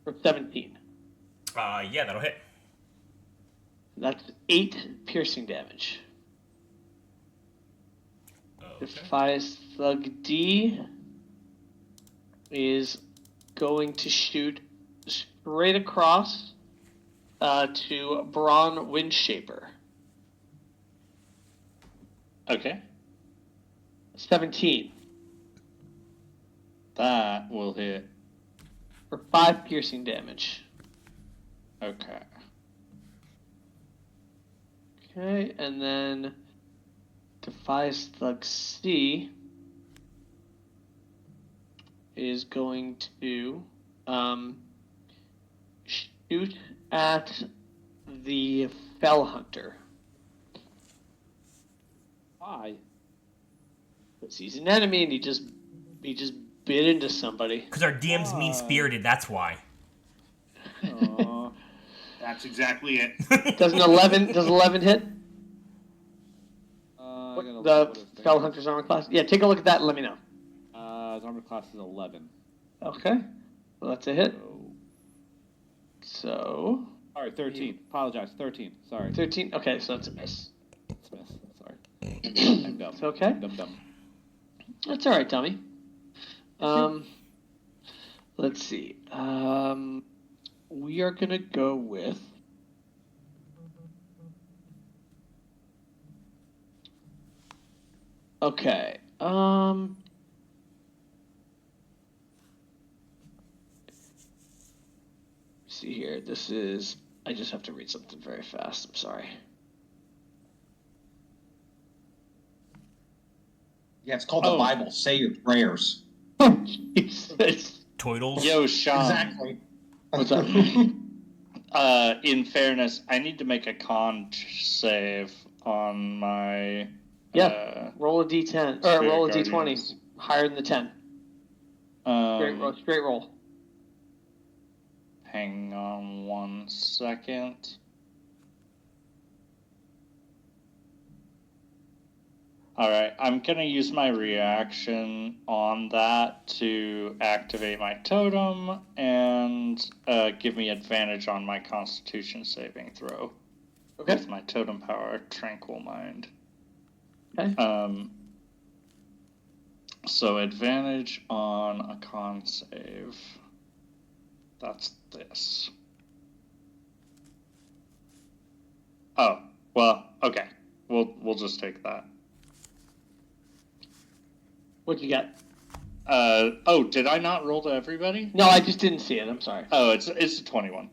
for 17. Yeah, that'll hit. That's 8 piercing damage. Okay. Defias Thug D is going to shoot straight across to Braun Windshaper. Okay. 17 That will hit. for 5 piercing damage. Okay. Okay, and then Defias Thug C is going to shoot at the Fell Hunter. Why? Because he's an enemy and he just bit into somebody. Because our DM's mean-spirited, that's why. Aw. That's exactly it. Does 11 hit? I gotta look The at what his thing Fell is. Hunter's armor class? Yeah, take a look at that and let me know. His armor class is 11. Okay. Well, that's a hit. So, So, sorry, 13. Apologize, 13. Sorry. 13. Okay, so that's a miss. Smith. Sorry. I'm dumb. It's okay. Dumb. That's all right, Tommy. Let's see. We are gonna go with. Okay. See here. This is. I just have to read something very fast. I'm sorry. Yeah, it's called the Bible. Say your prayers. Jesus. Toidles. Yo, Sean. Exactly. What's up? In fairness, I need to make a con save on my. Yeah. Roll a d10 or roll a d20. Guardians. Higher than the 10. Straight roll. Hang on 1 second. Alright, I'm going to use my reaction on that to activate my totem and give me advantage on my Constitution saving throw. Okay. With my totem power, Tranquil Mind. Okay. So advantage on a con save. That's this. Oh, well, okay. We'll just take that. What'd you get? Oh, did I not roll to everybody? No, I just didn't see it. I'm sorry. Oh, it's a 21.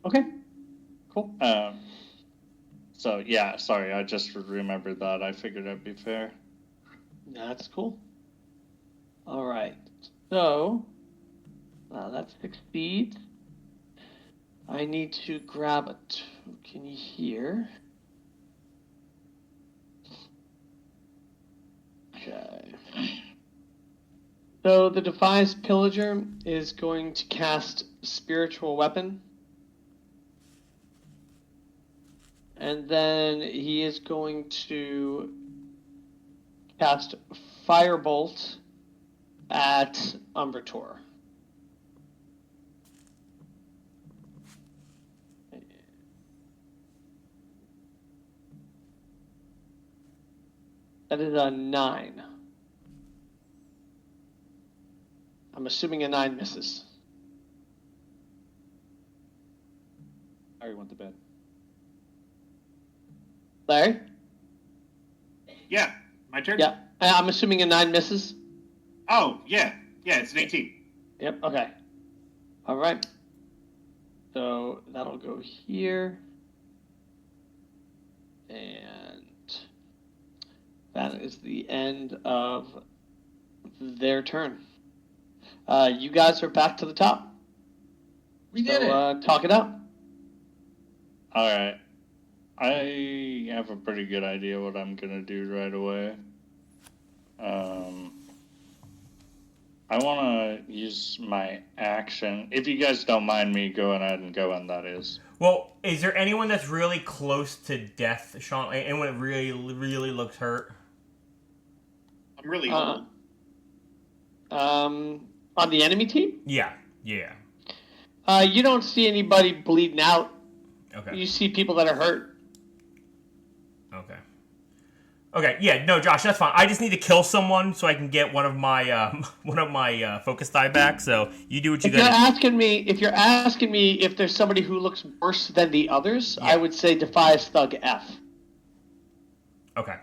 Okay. Cool. So yeah, sorry, I just remembered that. I figured that'd be fair. That's cool. All right. So that succeeds. I need to grab a token here. Okay. So the Defies Pillager is going to cast Spiritual Weapon. And then he is going to cast Firebolt at Umbrator. That is a 9. I'm assuming a 9 misses. I already went to bed. Larry? Yeah, my turn? Yeah. I'm assuming a 9 misses. Oh, yeah. Yeah, it's an 18. Yep, okay. All right. So that'll go here. And that is the end of their turn. You guys are back to the top. We did it. Talk it out. Alright. I have a pretty good idea what I'm gonna do right away. I want to use my action. If you guys don't mind me going ahead and going, that is. Well, is there anyone that's really close to death, Sean? Anyone that really, really looks hurt? I'm really old. On the enemy team? Yeah. You don't see anybody bleeding out. Okay. You see people that are hurt. Okay, yeah, no, Josh, that's fine. I just need to kill someone so I can get one of my focus die back. So you do what you If you're gotta. if you're asking me if there's somebody who looks worse than the others, Yeah. I would say Defias Thug F. Okay.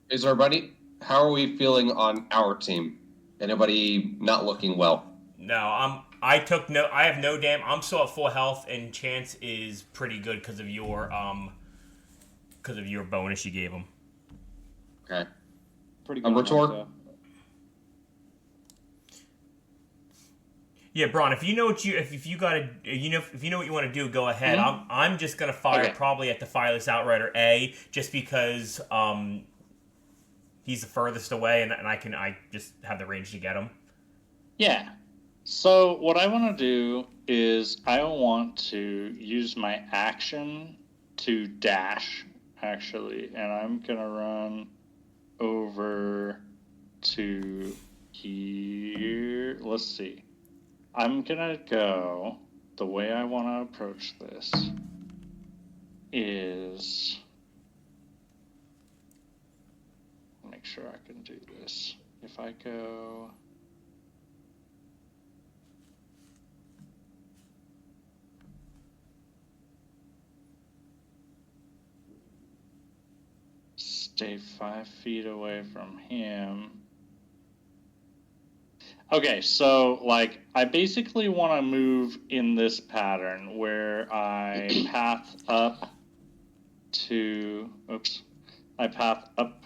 Is everybody? How are we feeling on our team? Anybody not looking well? No, I have no damn. I'm still at full health, and Chance is pretty good because of your bonus you gave him. Okay. Pretty good. Umbrator? Yeah, Braun. If you know what if you know what you want to do, go ahead. Mm-hmm. I'm just gonna fire Okay. probably at the Fireless Outrider A, just because he's the furthest away, and I just have the range to get him. Yeah. So what I want to do is I want to use my action to dash, actually, and I'm going to run over to here. Let's see. I'm going to go, the way I want to approach this is, make sure I can do this. If I go... Stay 5 feet away from him. Okay, so, like, I basically want to move in this pattern where I path up to... I path up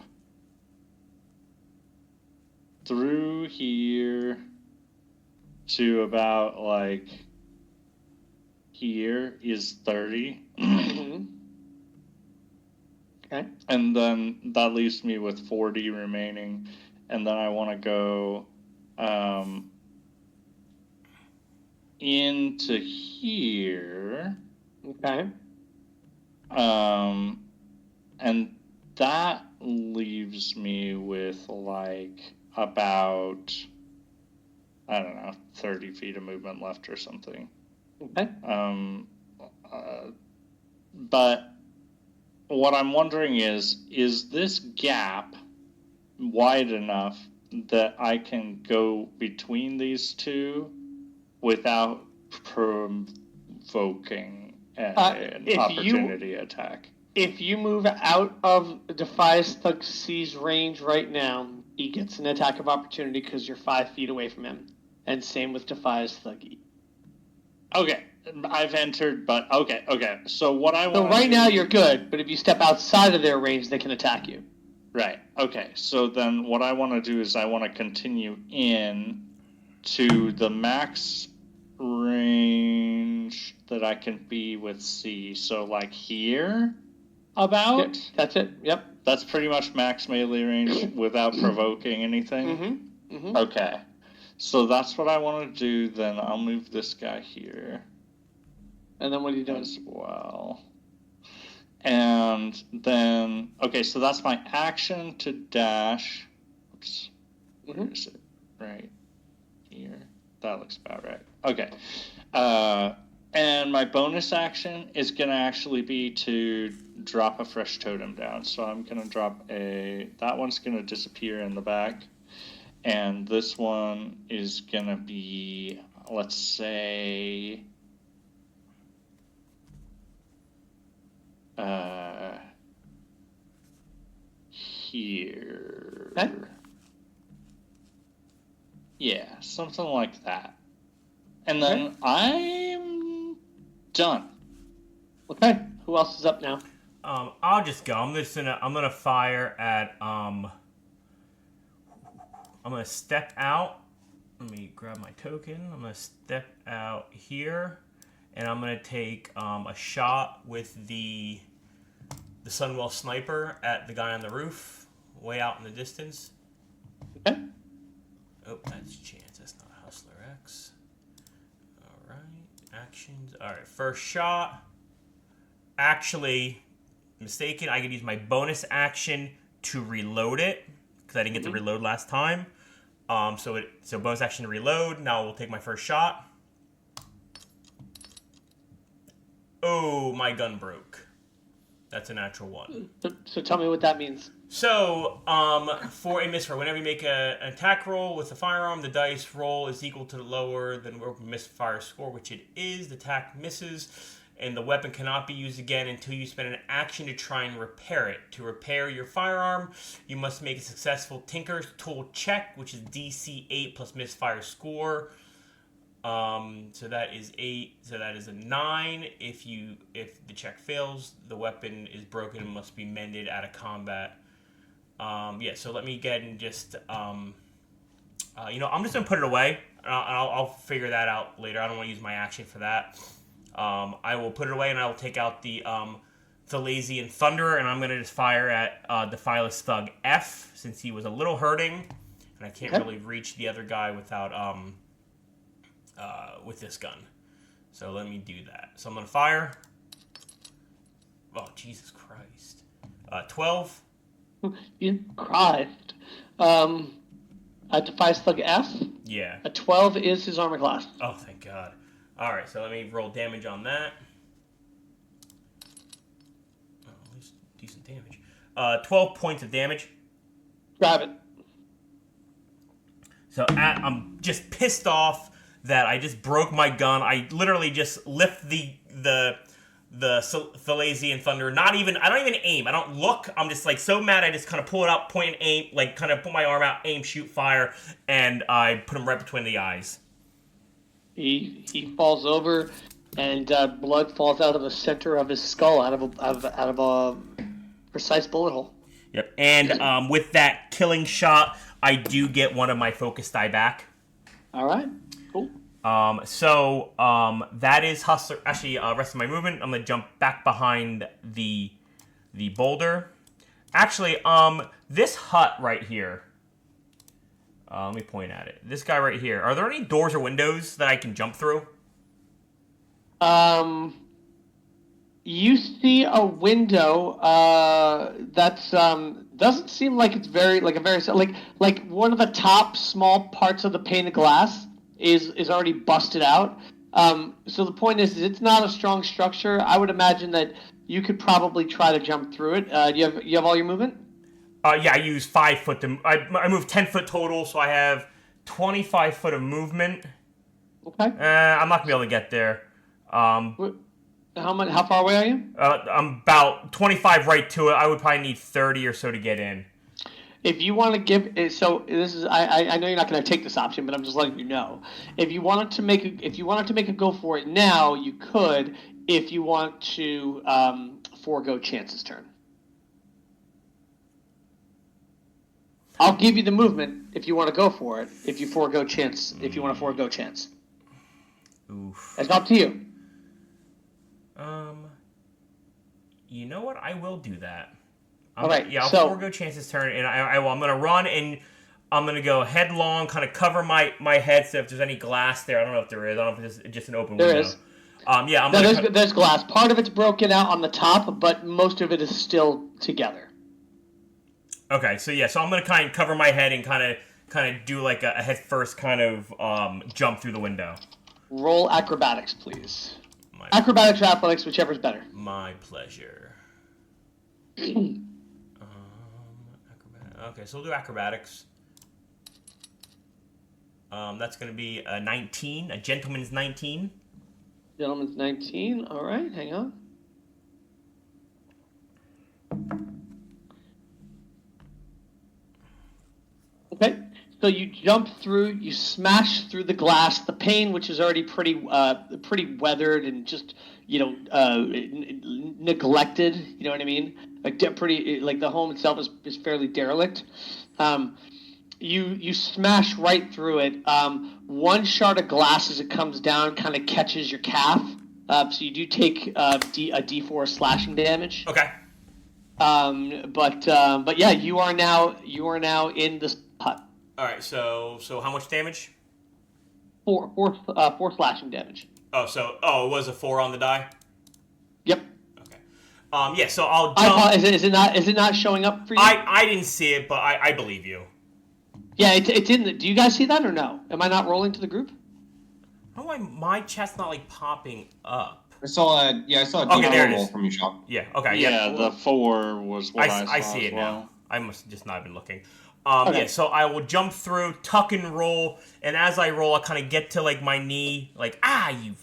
through here to about, like, here is 30. Mm-hmm. Okay. And then that leaves me with 40 remaining. and then I want to go into here. Okay. And that leaves me with like about, I don't know, 30 feet of movement left or something. Okay. But what I'm wondering is this gap wide enough that I can go between these two without provoking an opportunity attack? If you move out of Defias Thug C's range right now, he gets an attack of opportunity because you're 5 feet away from him. And same with Defias Thuggy. Okay, I've entered, but okay. So what I want. So right now you're good, but if you step outside of their range, they can attack you. Right. Okay. So then what I want to do is I want to continue in to the max range that I can be with C. So like here about? Yep, that's it. Yep. That's pretty much max melee range without provoking anything? Mm-hmm. Mm-hmm. Okay. So that's what I want to do. Then I'll move this guy here. And then what are you doing? As well. And then, okay, so that's my action to dash. Oops. Where is it? Right here. That looks about right. Okay. And my bonus action is going to actually be to drop a fresh totem down. So I'm going to drop that one's going to disappear in the back. And this one is going to be, let's say, here. Okay. Yeah, something like that. And then I'm done. Okay. Who else is up now? I'll just go. I'm gonna fire at I'm gonna step out. Let me grab my token. I'm gonna step out here, and I'm gonna take a shot with the Sunwell sniper at the guy on the roof, way out in the distance. Okay. Oh, that's chance. That's not Hustler X. All right, actions. All right, first shot. Actually, mistaken. I could use my bonus action to reload it because I didn't get to reload last time. So bonus action to reload. Now we'll take my first shot. Oh, my gun broke. That's a natural 1. So tell me what that means. So, for a misfire, whenever you make an attack roll with a firearm, the dice roll is equal to the lower than the misfire score, which it is. The attack misses, and the weapon cannot be used again until you spend an action to try and repair it. To repair your firearm, you must make a successful Tinker's Tool check, which is DC 8 plus misfire score. So that is 8. So that is a 9. If the check fails, the weapon is broken and must be mended out of combat. So let me get and just I'm just gonna put it away. I'll figure that out later. I don't want to use my action for that. I will put it away and I will take out the Thalasian Thunderer, and I'm gonna just fire at Defias Thug F, since he was a little hurting, and I can't really reach the other guy without with this gun. So let me do that. So I'm gonna fire. Oh, Jesus Christ. 12. You Christ. Defias Thug F. Yeah. A 12 is his armor class. Oh, thank God. All right, so let me roll damage on that. Oh, at least decent damage. 12 points of damage. Grab it. So I'm just pissed off that I just broke my gun. I literally just lift the Thalasian Thunder. I don't even aim. I don't look. I'm just like so mad. I just kind of pull it out, point and aim, like kind of put my arm out, aim, shoot, fire, and I put him right between the eyes. He falls over, and blood falls out of the center of his skull, out of a precise bullet hole. Yep. And with that killing shot, I do get one of my focus die back. All right. Cool. That is Hustler. Actually, rest of my movement, I'm gonna jump back behind the boulder. Actually, this hut right here. Let me point at it. This guy right here. Are there any doors or windows that I can jump through? You see a window that's doesn't seem like it's very one of the top small parts of the pane of glass is already busted out. So the point is it's not a strong structure. I would imagine that you could probably try to jump through it. You have all your movement? Yeah, I use 5 foot to. I move 10 foot total, so I have 25 foot of movement. Okay. I'm not gonna be able to get there. How far away are you? I'm about 25 right to it. I would probably need 30 or so to get in. If you want to give, so this is, I know you're not going to take this option, but I'm just letting you know. If you wanted to make a go for it now, you could. If you want to forego Chance's turn, I'll give you the movement if you want to go for it. If you want to forego Chance, Oof. it's up to you. You know what? I will do that. All right. Yeah, I'll forego Chance's turn, and I'm going to run, and I'm going to go headlong, kind of cover my head, so if there's any glass there, I don't know if there is. I don't know if it's just an open window. There is. Yeah, there's glass. Part of it's broken out on the top, but most of it is still together. Okay, so I'm going to kind of cover my head and kind of do like a head first kind of jump through the window. Roll acrobatics, please. Acrobatics or athletics, whichever's better. My pleasure. Okay, so we'll do acrobatics. That's going to be a 19, a gentleman's 19. Gentleman's 19. All right, hang on. Okay, so you jump through, you smash through the glass, the pane, which is already pretty weathered and just neglected. You know what I mean? Like the home itself is fairly derelict. You smash right through it. One shard of glass as it comes down kind of catches your calf, so you do take a D4 slashing damage. Okay. But yeah, you are now in this hut. All right. So how much damage? Four slashing damage. Oh, it was a 4 on the die. Yep. Okay. Yeah. So I'll jump. Is it not showing up for you? I didn't see it, but I believe you. Yeah, it's in the. Do you guys see that or no? Am I not rolling to the group? How am my chat's not like popping up? I saw a D4 roll from you, Sean. Yeah. Okay. Yeah, the 4 was what I saw. I see it well. now. I must just not have been looking. Okay. Yeah, so I will jump through, tuck and roll, and as I roll, I kind of get to like my knee, like you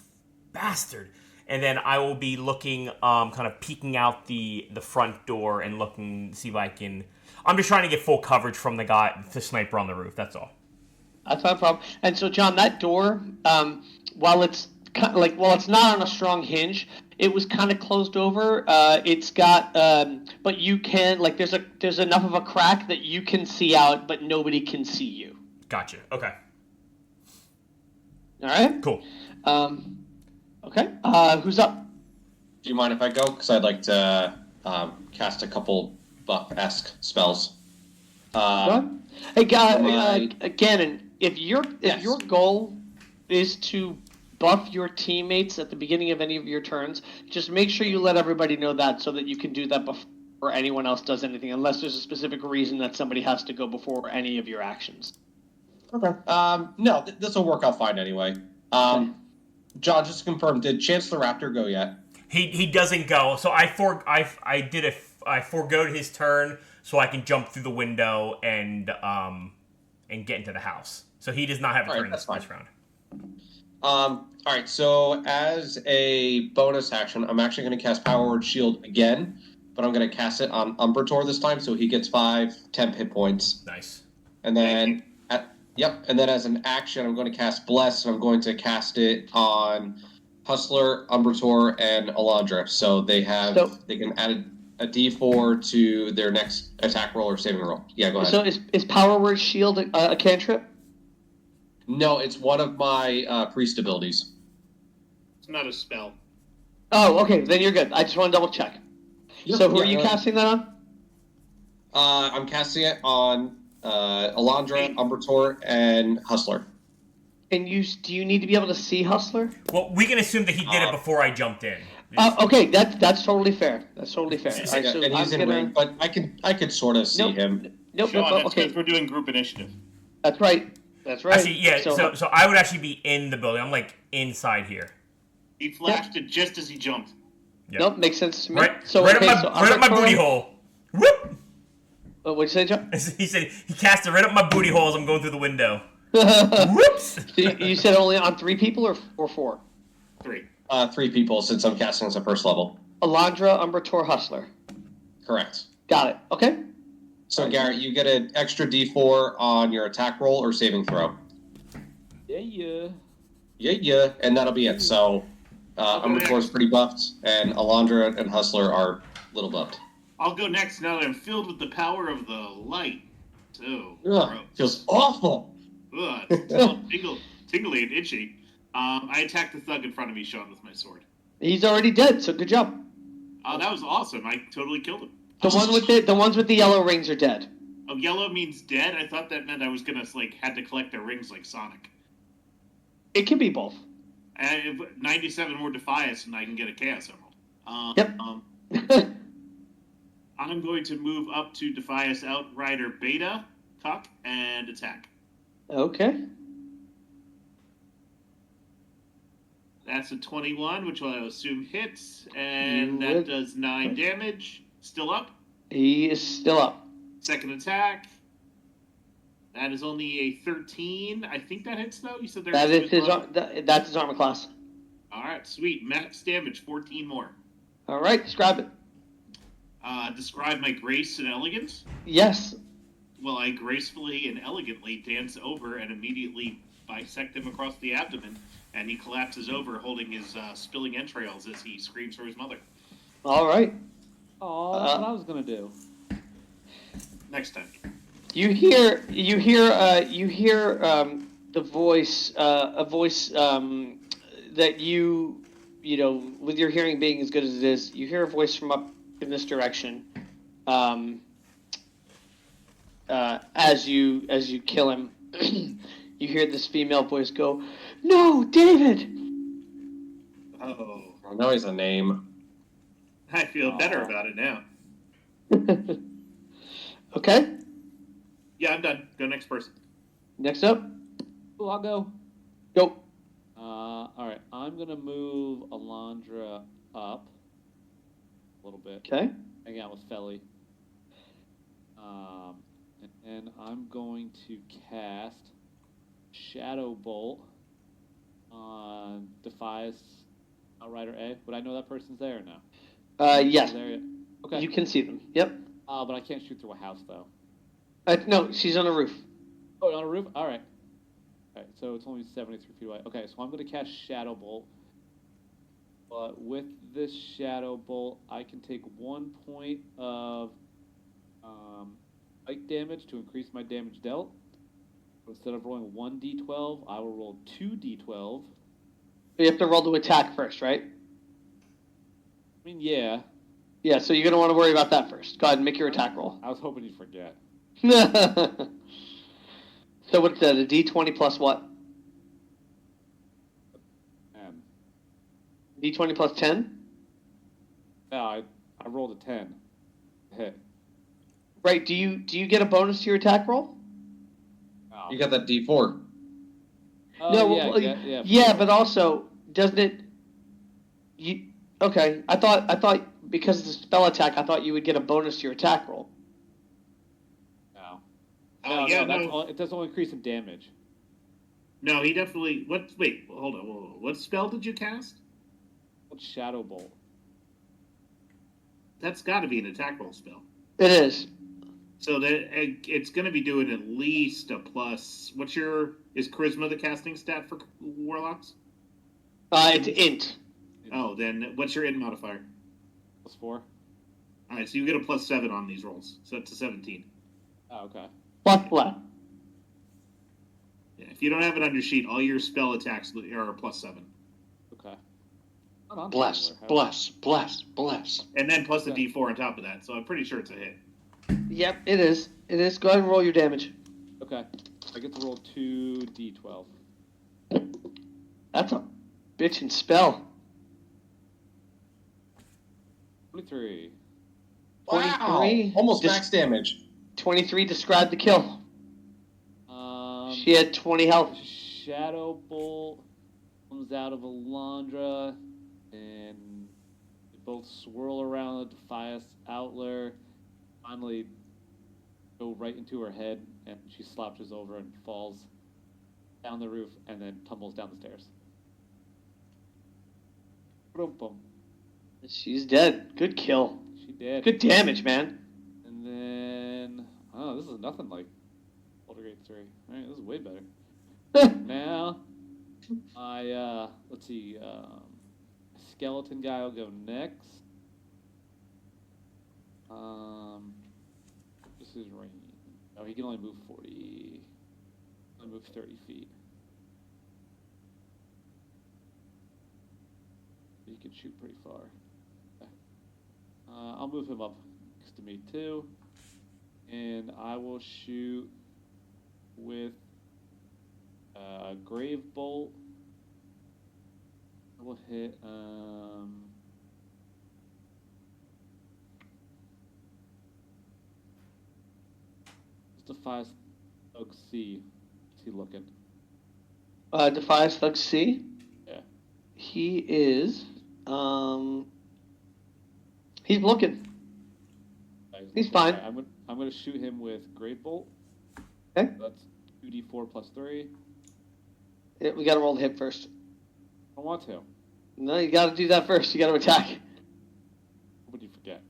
bastard, and then I will be looking, kind of peeking out the front door and looking, see if I can. I'm just trying to get full coverage from the sniper on the roof. That's all. That's not a problem. And so, John, that door, while it's not on a strong hinge, it was kind of closed over. It's got, but you can there's enough of a crack that you can see out, but nobody can see you. Gotcha. Okay. All right. Cool. Okay. Who's up? Do you mind if I go? Because I'd like to cast a couple buff-esque spells. Hey, Gannon, if your goal is to buff your teammates at the beginning of any of your turns, just make sure you let everybody know that so that you can do that before anyone else does anything, unless there's a specific reason that somebody has to go before any of your actions. Okay. No, this will work out fine anyway. John, just to confirm, did Chance the Raptor go yet? He doesn't go, so I forgoed his turn so I can jump through the window and get into the house. So he does not have a turn this round. All right, so as a bonus action, I'm actually going to cast Power Word Shield again, but I'm going to cast it on Umbrator this time, so he gets 5 temp hit points. Nice. And then, and then as an action, I'm going to cast Bless, and I'm going to cast it on Hustler, Umbrator, and Alondra. So they can add a D4 to their next attack roll or saving roll. Yeah, go ahead. So is Power Word Shield a cantrip? No, it's one of my priest abilities. It's not a spell. Oh, okay, then you're good. I just want to double check. So who are you casting that on? I'm casting it on Alondra, Umbertor, and Hustler. And do you need to be able to see Hustler? Well, we can assume that he did it before I jumped in. Okay, that's totally fair. That's totally fair. All right, so And he's in ring, but I could sort of see him. Nope. Sean, that's Okay, because we're doing group initiative. that's right. That's right. Actually, yeah. So I would actually be in the building. I'm like inside here. He flashed it just as he jumped. Yep. Nope, makes sense to me. Right, So right, okay, up my booty hole. Whoop! What'd you say, John? He said he cast it right up my booty hole as I'm going through the window. Whoops! So you said only on 3 people or 4? 3. 3 people since I'm casting as a first level. Alondra, Umbertor, Hustler. Correct. Got it. Okay. So Garrett, you get an extra D4 on your attack roll or saving throw. Yeah. Yeah, and that'll be it. So Umbertor's pretty buffed, and Alondra and Hustler are little buffed. I'll go next now that I'm filled with the power of the light. So Ugh, feels awful. Ugh, it's all tingly and itchy. I attacked the thug in front of me, Sean, with my sword. He's already dead, so good job. That was awesome. I totally killed him. The ones with the yellow rings are dead. Oh, yellow means dead? I thought that meant I was gonna had to collect their rings like Sonic. It can be both. 97 more Defias and I can get a Chaos Emerald. Yep. I'm going to move up to Defias Outrider Beta, Cuck, and attack. Okay. That's a 21, which I assume hits, and that does 9 damage. Still up. He is still up. Second attack. That is only a 13. I think that hits, though. You said there's that's his armor class. All right, sweet. Max damage, 14 more. All right, describe it. Describe my grace and elegance. Yes. Well, I gracefully and elegantly dance over and immediately bisect him across the abdomen, and he collapses over, holding his spilling entrails as he screams for his mother. All right. Oh, that's what I was gonna do. Next time. You hear the voice, a voice that you know, with your hearing being as good as it is, you hear a voice from up in this direction. As you kill him, you hear this female voice go, "No, David!" Oh. Well, now he's a name. I feel better about it now. Okay. Yeah, I'm done. Go next person. Next up. Cool, I'll go. Go. All right, I'm gonna move Alondra up a little bit. Okay. Hang out with Felly. And I'm going to cast Shadow Bolt on Defias Outrider A. Would I know that person's there or no? Yes. There yet? Okay. You can see them. Yep. But I can't shoot through a house though. No, she's on a roof. Oh, on a roof? All right. All right, so it's only 73 feet away. Okay, so I'm going to cast Shadow Bolt. But with this Shadow Bolt, I can take 1 point of bite damage to increase my damage dealt. Instead of rolling 1d12, I will roll 2d12. You have to roll to attack first, right? I mean, yeah. Yeah, so you're going to want to worry about that first. Go ahead and make your attack roll. I was hoping you'd forget. So what's that, a d20 plus what? 10. D20 plus 10? No, I rolled a 10. Hit. Right, do you get a bonus to your attack roll? Oh. You got that D4. Oh, No, yeah, but also, doesn't it... Okay, I thought because it's a spell attack, I thought you would get a bonus to your attack roll. No. No. It does only increase in damage. No, he definitely... Wait, hold on. What spell did you cast? What's Shadow Bolt? That's got to be an attack roll spell. It is. So that it's going to be doing at least a plus. Is Charisma the casting stat for Warlocks? It's int. Oh, then what's your int modifier? +4. All right, so you get a +7 on these rolls, so that's a 17. Oh, okay. Plus what? Yeah, if you don't have it on your sheet, all your spell attacks are a +7. Okay. Bless. And then plus the D4 on top of that, so I'm pretty sure it's a hit. Yep, it is. It is. Go ahead and roll your damage. Okay. I get to roll 2d12. That's a bitchin' spell. 23. Wow! 23. Almost max damage. 23, describe the kill. She had 20 health. Shadow Bolt comes out of Alondra, and they both swirl around the Defias Outler. Finally, go right into her head, and she slouches over and falls down the roof, and then tumbles down the stairs. Boom, boom. She's dead. Good kill. She did. Good damage, man. And then, this is nothing like Poltergeist 3. All right, this is way better. Now, let's see, skeleton guy will go next. This is range. Oh, he can only move 40. Only move 30 feet. He can shoot pretty far. Okay. I'll move him up next to me too, and I will shoot with Grave Bolt. I will hit Defias Thug C. Is he looking? Defias Thug C? Yeah. He is, he's looking. He's fine. Right, I'm gonna shoot him with Grave Bolt. Okay. That's 2d4 plus 3. Yeah, we gotta roll the hit first. I want to. No, you gotta do that first. You gotta attack. What would you forget?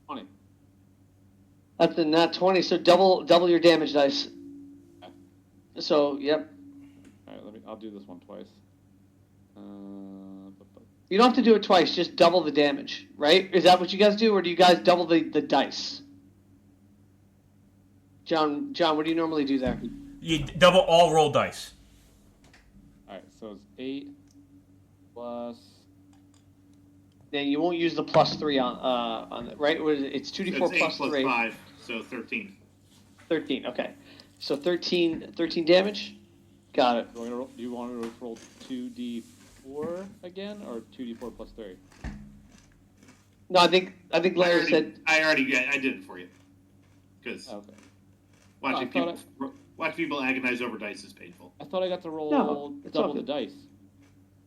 20. That's a nat 20, so double your damage dice. Okay. So, yep. All right, I'll do this one twice. You don't have to do it twice, just double the damage, right? Is that what you guys do, or do you guys double the dice? John, what do you normally do there? You double all roll dice. All right, so it's 8 plus. Then you won't use the plus 3 on it, right? It's 2d4 So it's 8 plus plus 3. 5, so 13. 13, okay. So 13 damage? Got it. Do you want to roll 2d4 again, or 2d4 plus 3? No, I think Larry said... I did it for you. Because Okay. watching people agonize over dice is painful. I thought I got to roll it's double all the good. dice.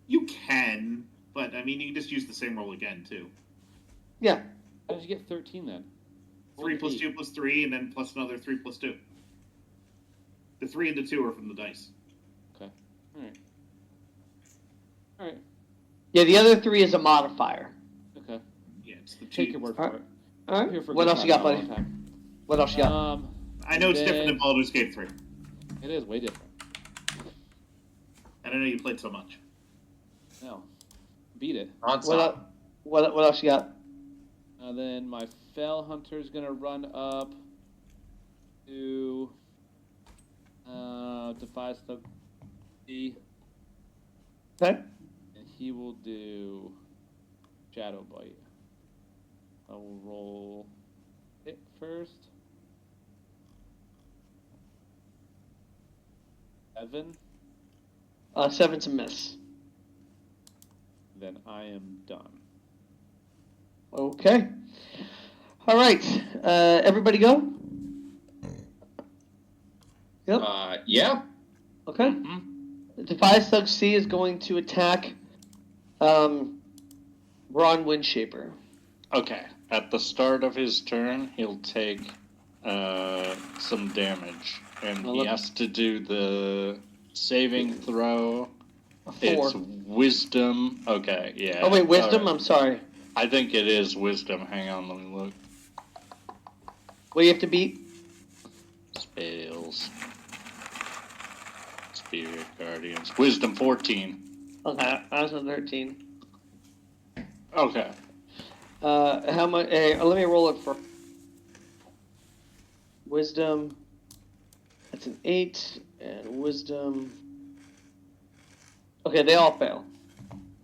You can, but I mean, you can just use the same roll again, too. Yeah. How did you get 13 then? 3 plus 2 plus 3, and then plus another 3 plus 2. The 3 and the 2 are from the dice. Okay. All right. Yeah, the other 3 is a modifier. Okay. Yeah, it's the Take cheat. your word All for it. All I'm here right. for a What good else you got, time, not a buddy? long time. What else you got? I know it's different than Baldur's Gate 3. It is way different. And I know you played so much. No. Beat it. Non-stop. What else you got? Then my Fell Hunter's gonna run up to Defias Thug D. Okay. And he will do Shadow Bite. I will roll it first. 7. 7's a miss. Then I am done. Okay. All right. Everybody go? Yep. Yeah. Okay. Defias Thug C is going to attack Ron Windshaper. Okay. At the start of his turn, he'll take some damage, and he has to do the saving throw. 4. It's wisdom. Okay, yeah. Oh, wait, wisdom? All right. I'm sorry. I think it is wisdom. Hang on, let me look. What do you have to beat? Spells. Spirit Guardians. Wisdom 14. Okay, I was on 13. Okay. How much? Let me roll it for wisdom. That's an 8, and wisdom. Okay, they all fail.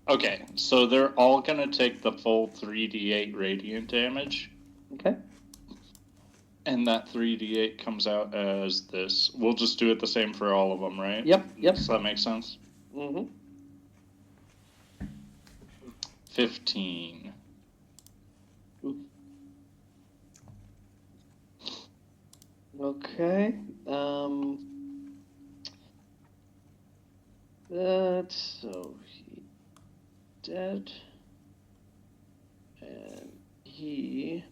Okay, so they're all going to take the full 3d8 radiant damage. Okay. And that 3d8 comes out as this. We'll just do it the same for all of them, right? Yep. Does that make sense? Mm-hmm. 15. Okay. That's so he dead, and he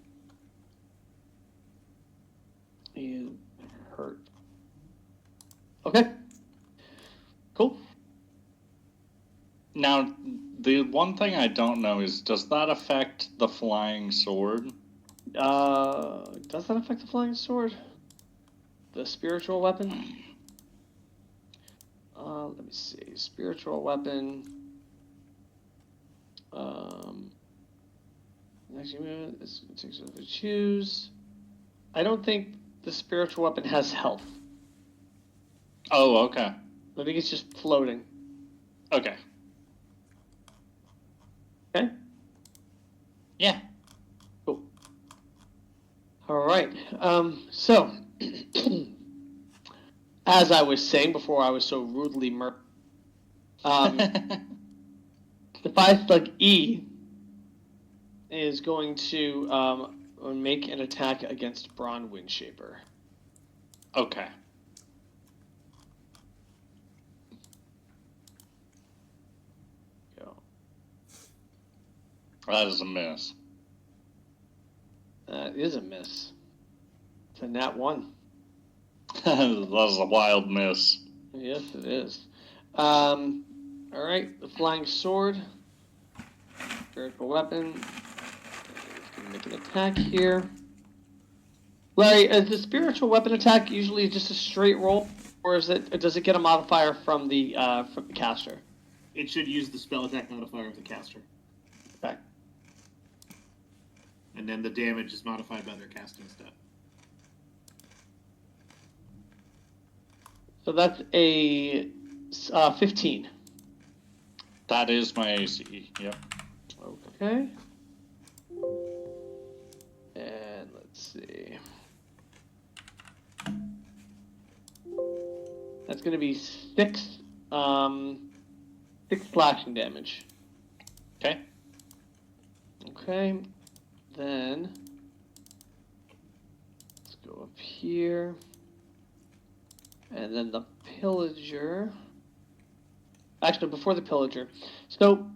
is hurt. Okay. Cool. Now, the one thing I don't know is, does that affect the flying sword? Does that affect the flying sword? The spiritual weapon? Let me see. Spiritual weapon. Next move is takes over choose. I don't think the spiritual weapon has health. Oh, okay. I think it's just floating. Okay. Okay? Yeah. Cool. All right. So, as I was saying before I was so rudely murdered, the 5 thug E is going to make an attack against Braun Windshaper. Okay. Go. That is a miss. That is a miss. It's a nat 1. That is a wild miss. Yes, it is. All right, the flying sword, spiritual weapon. It's going to make an attack here. Larry, is the spiritual weapon attack usually just a straight roll, or does it get a modifier from the caster? It should use the spell attack modifier of the caster. Okay. And then the damage is modified by their casting step. So that's a 15. That is my AC. Yep. Okay. And let's see. That's going to be 6 slashing damage. Okay. Okay. Then let's go up here. And then the pillager. Actually, before the pillager. So,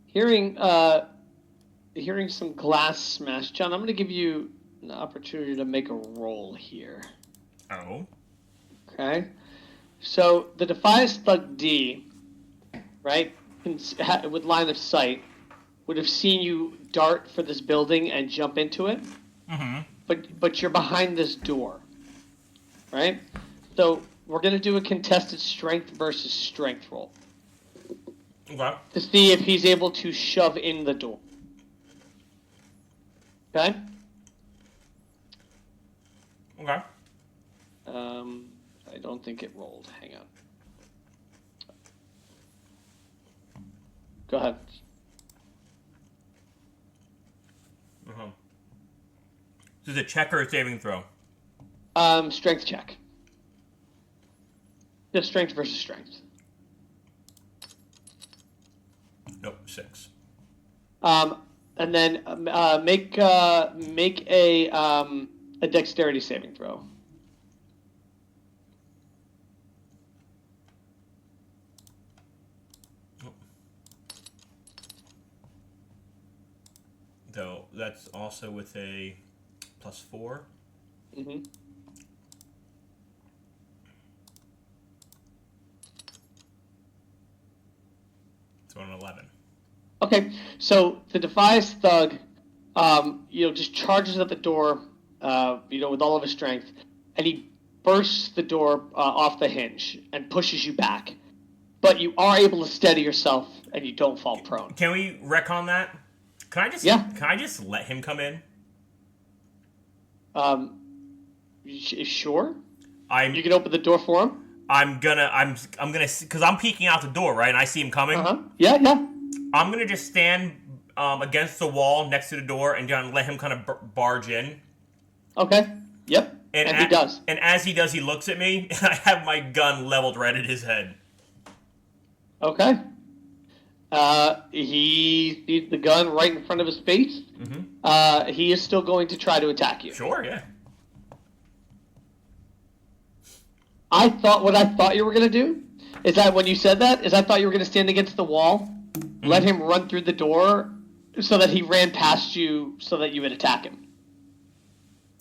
hearing some glass smash, John, I'm going to give you an opportunity to make a roll here. Oh. Okay. So the Defias Thug D, right, with line of sight, would have seen you dart for this building and jump into it. Mm-hmm. But you're behind this door, right? So we're gonna do a contested strength versus strength roll Okay. to see if he's able to shove in the door. Okay. Okay. I don't think it rolled. Hang on. Go ahead. Uh-huh. This is a check or a saving throw? Strength check. Just strength versus strength. Nope, 6. And then make a dexterity saving throw. Though that's also with a +4. Mm-hmm. So an 11. Okay, so the Defias Thug, just charges at the door, with all of his strength, and he bursts the door off the hinge and pushes you back. But you are able to steady yourself, and you don't fall prone. Can we retcon that? Can I just let him come in? Sure. You can open the door for him. I'm gonna, because I'm peeking out the door, right, and I see him coming. Yeah. I'm gonna just stand against the wall next to the door and gonna let him kind of barge in. Okay. Yep. And he does. And as he does, he looks at me, and I have my gun leveled right at his head. Okay. He sees the gun right in front of his face. Mm-hmm. He is still going to try to attack you. Sure, yeah. What I thought you were going to do is that when you said that, I thought you were going to stand against the wall, let him run through the door so that he ran past you so that you would attack him.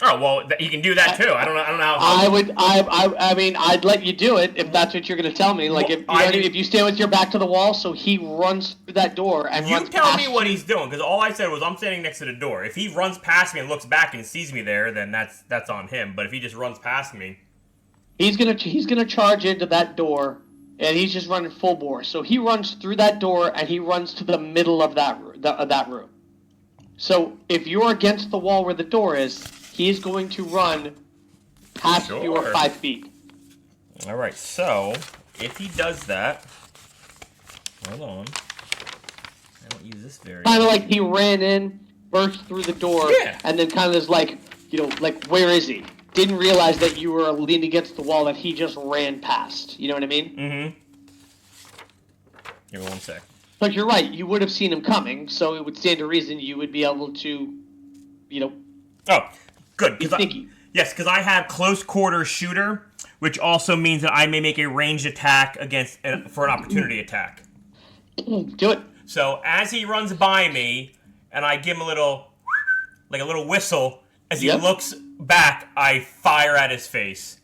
Oh, well, you can do that too. I don't know how. I mean, I'd let you do it if that's what you're going to tell me. Like, if you stand with your back to the wall, so he runs through that door and runs past you. You tell me what he's doing, because all I said was I'm standing next to the door. If he runs past me and looks back and sees me there, then that's on him. But if he just runs past me, he's gonna charge into that door, and he's just running full bore. So he runs through that door and he runs to the middle of that room. So if you're against the wall where the door is, he's going to run past you or 5 feet. All right, so if he does that, hold on. I don't use this very. Kind of like he ran in, burst through the door, and then kind of is like, where is he? Didn't realize that you were leaning against the wall that he just ran past. You know what I mean? Mm-hmm. Give me 1 sec. But you're right. You would have seen him coming, so it would stand to reason you would be able to, Oh, good. Yes, because I have close quarters shooter, which also means that I may make a ranged attack for an opportunity attack. Do it. So as he runs by me, and I give him a little whistle, as he looks back, I fire at his face.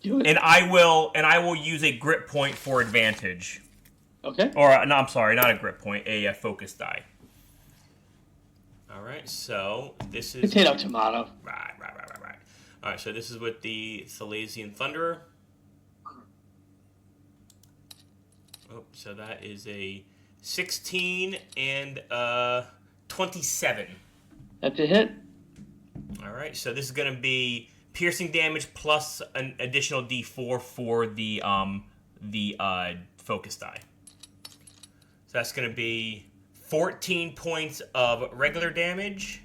Do it. And I will use a grip point for advantage. Okay. Or no, I'm sorry, not a grip point, a focus die. All right, so this is potato tomato. Right. All right, so this is with the Thalassian Thunderer. Oh, so that is a 16 and 27. That's a hit. All right, so this is going to be piercing damage plus an additional D4 for the focus die. So that's going to be 14 points of regular damage,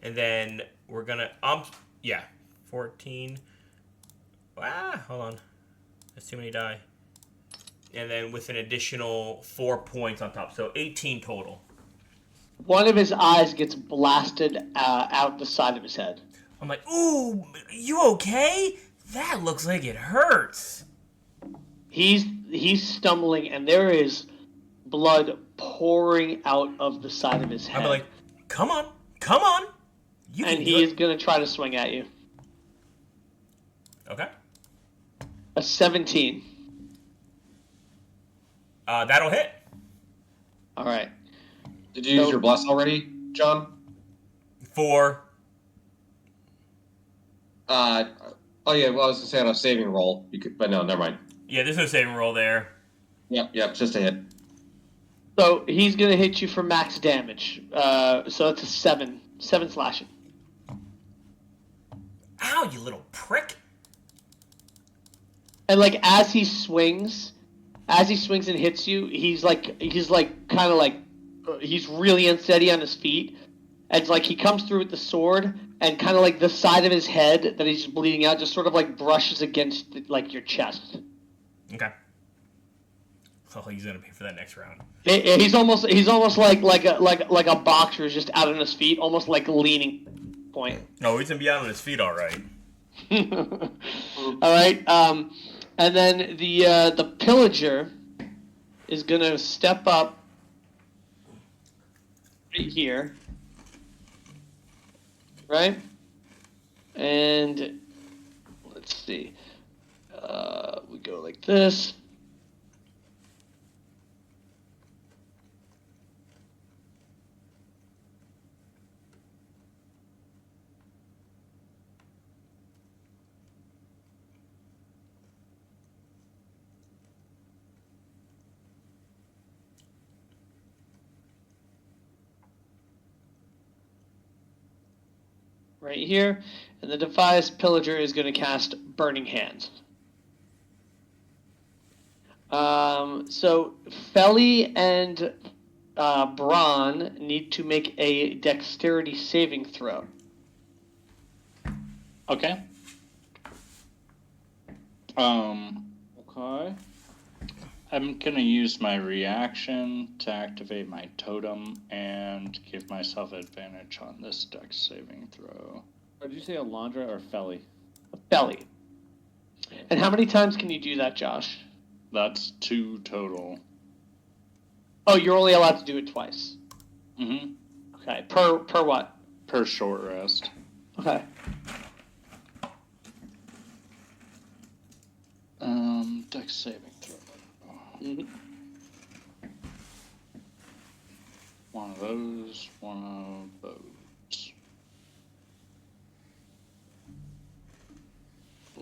and then we're going to 14. Hold on. That's too many die. And then with an additional 4 points on top, so 18 total. One of his eyes gets blasted out the side of his head. I'm like, ooh, you okay? That looks like it hurts. He's stumbling, and there is blood pouring out of the side of his head. I'm like, come on. And he is going to try to swing at you. Okay. A 17. That'll hit. All right. Did you use your bless already, John? 4. I was going to say on a saving roll, but no, never mind. Yeah, there's no saving roll there. Yep, just a hit. So he's going to hit you for max damage. So it's a 7 slashing. Ow, you little prick. And as he swings and hits you, he's really unsteady on his feet. And he comes through with the sword, and kind of the side of his head that he's just bleeding out just sort of brushes against your chest. Okay. Oh, he's gonna pay for that next round. He's almost like a boxer who's just out on his feet, almost leaning point. No, he's gonna be out on his feet, all right. All right. And then the pillager is gonna step up right here, right? And let's see. We go like this. Right here, and the Defias Pillager is going to cast Burning Hands. So Felly and Braun need to make a dexterity saving throw. Okay. Okay. I'm gonna use my reaction to activate my totem and give myself advantage on this dex saving throw. Or did you say Alondra or Felly? Belly. And how many times can you do that, Josh? That's 2 total. Oh, you're only allowed to do it twice. Mm-hmm. Okay. Per what? Per short rest. Okay. Dex saving throw. Mm-hmm. One of those. One of those.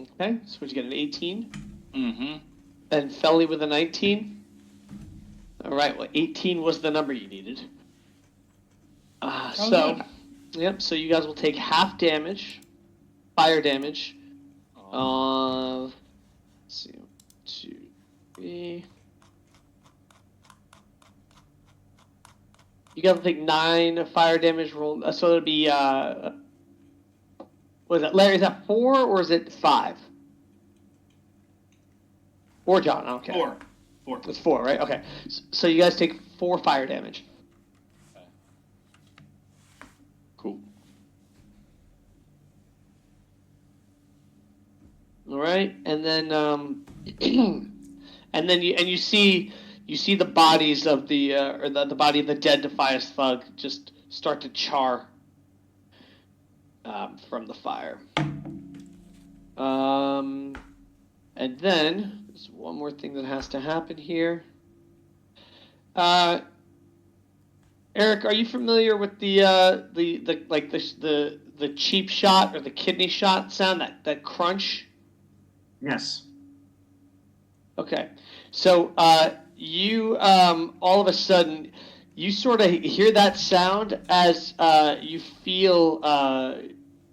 Okay. So would you get an 18? Mm-hmm. And Felly with a 19? All right. Well, 18 was the number you needed. So, yep. So you guys will take half damage, fire damage, of. Let's see, 2, 3. You guys will take 9 fire damage roll. So it'll be. What is that, Larry? Is that 4 or is it 5? Or John? Okay. 4. It's 4, right? Okay. So you guys take 4 fire damage. Cool. All right, and then you see the bodies of the body of the dead Defias thug just start to char from the fire. And then there's one more thing that has to happen here. Eric, are you familiar with the cheap shot or the kidney shot sound, that crunch? Yes. Okay, so you all of a sudden you sort of hear that sound as you feel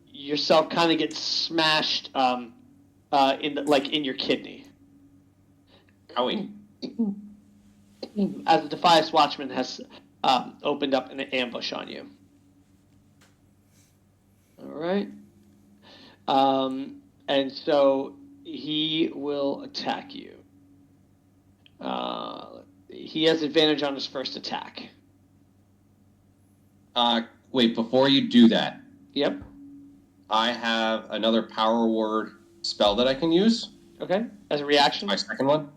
yourself kind of get smashed in your kidney. Owie. As the Defias Watchman has opened up an ambush on you. All right. And so he will attack you. He has advantage on his first attack. Wait, before you do that, Yep. I have another power word spell that I can use. Okay. As a reaction? My second one.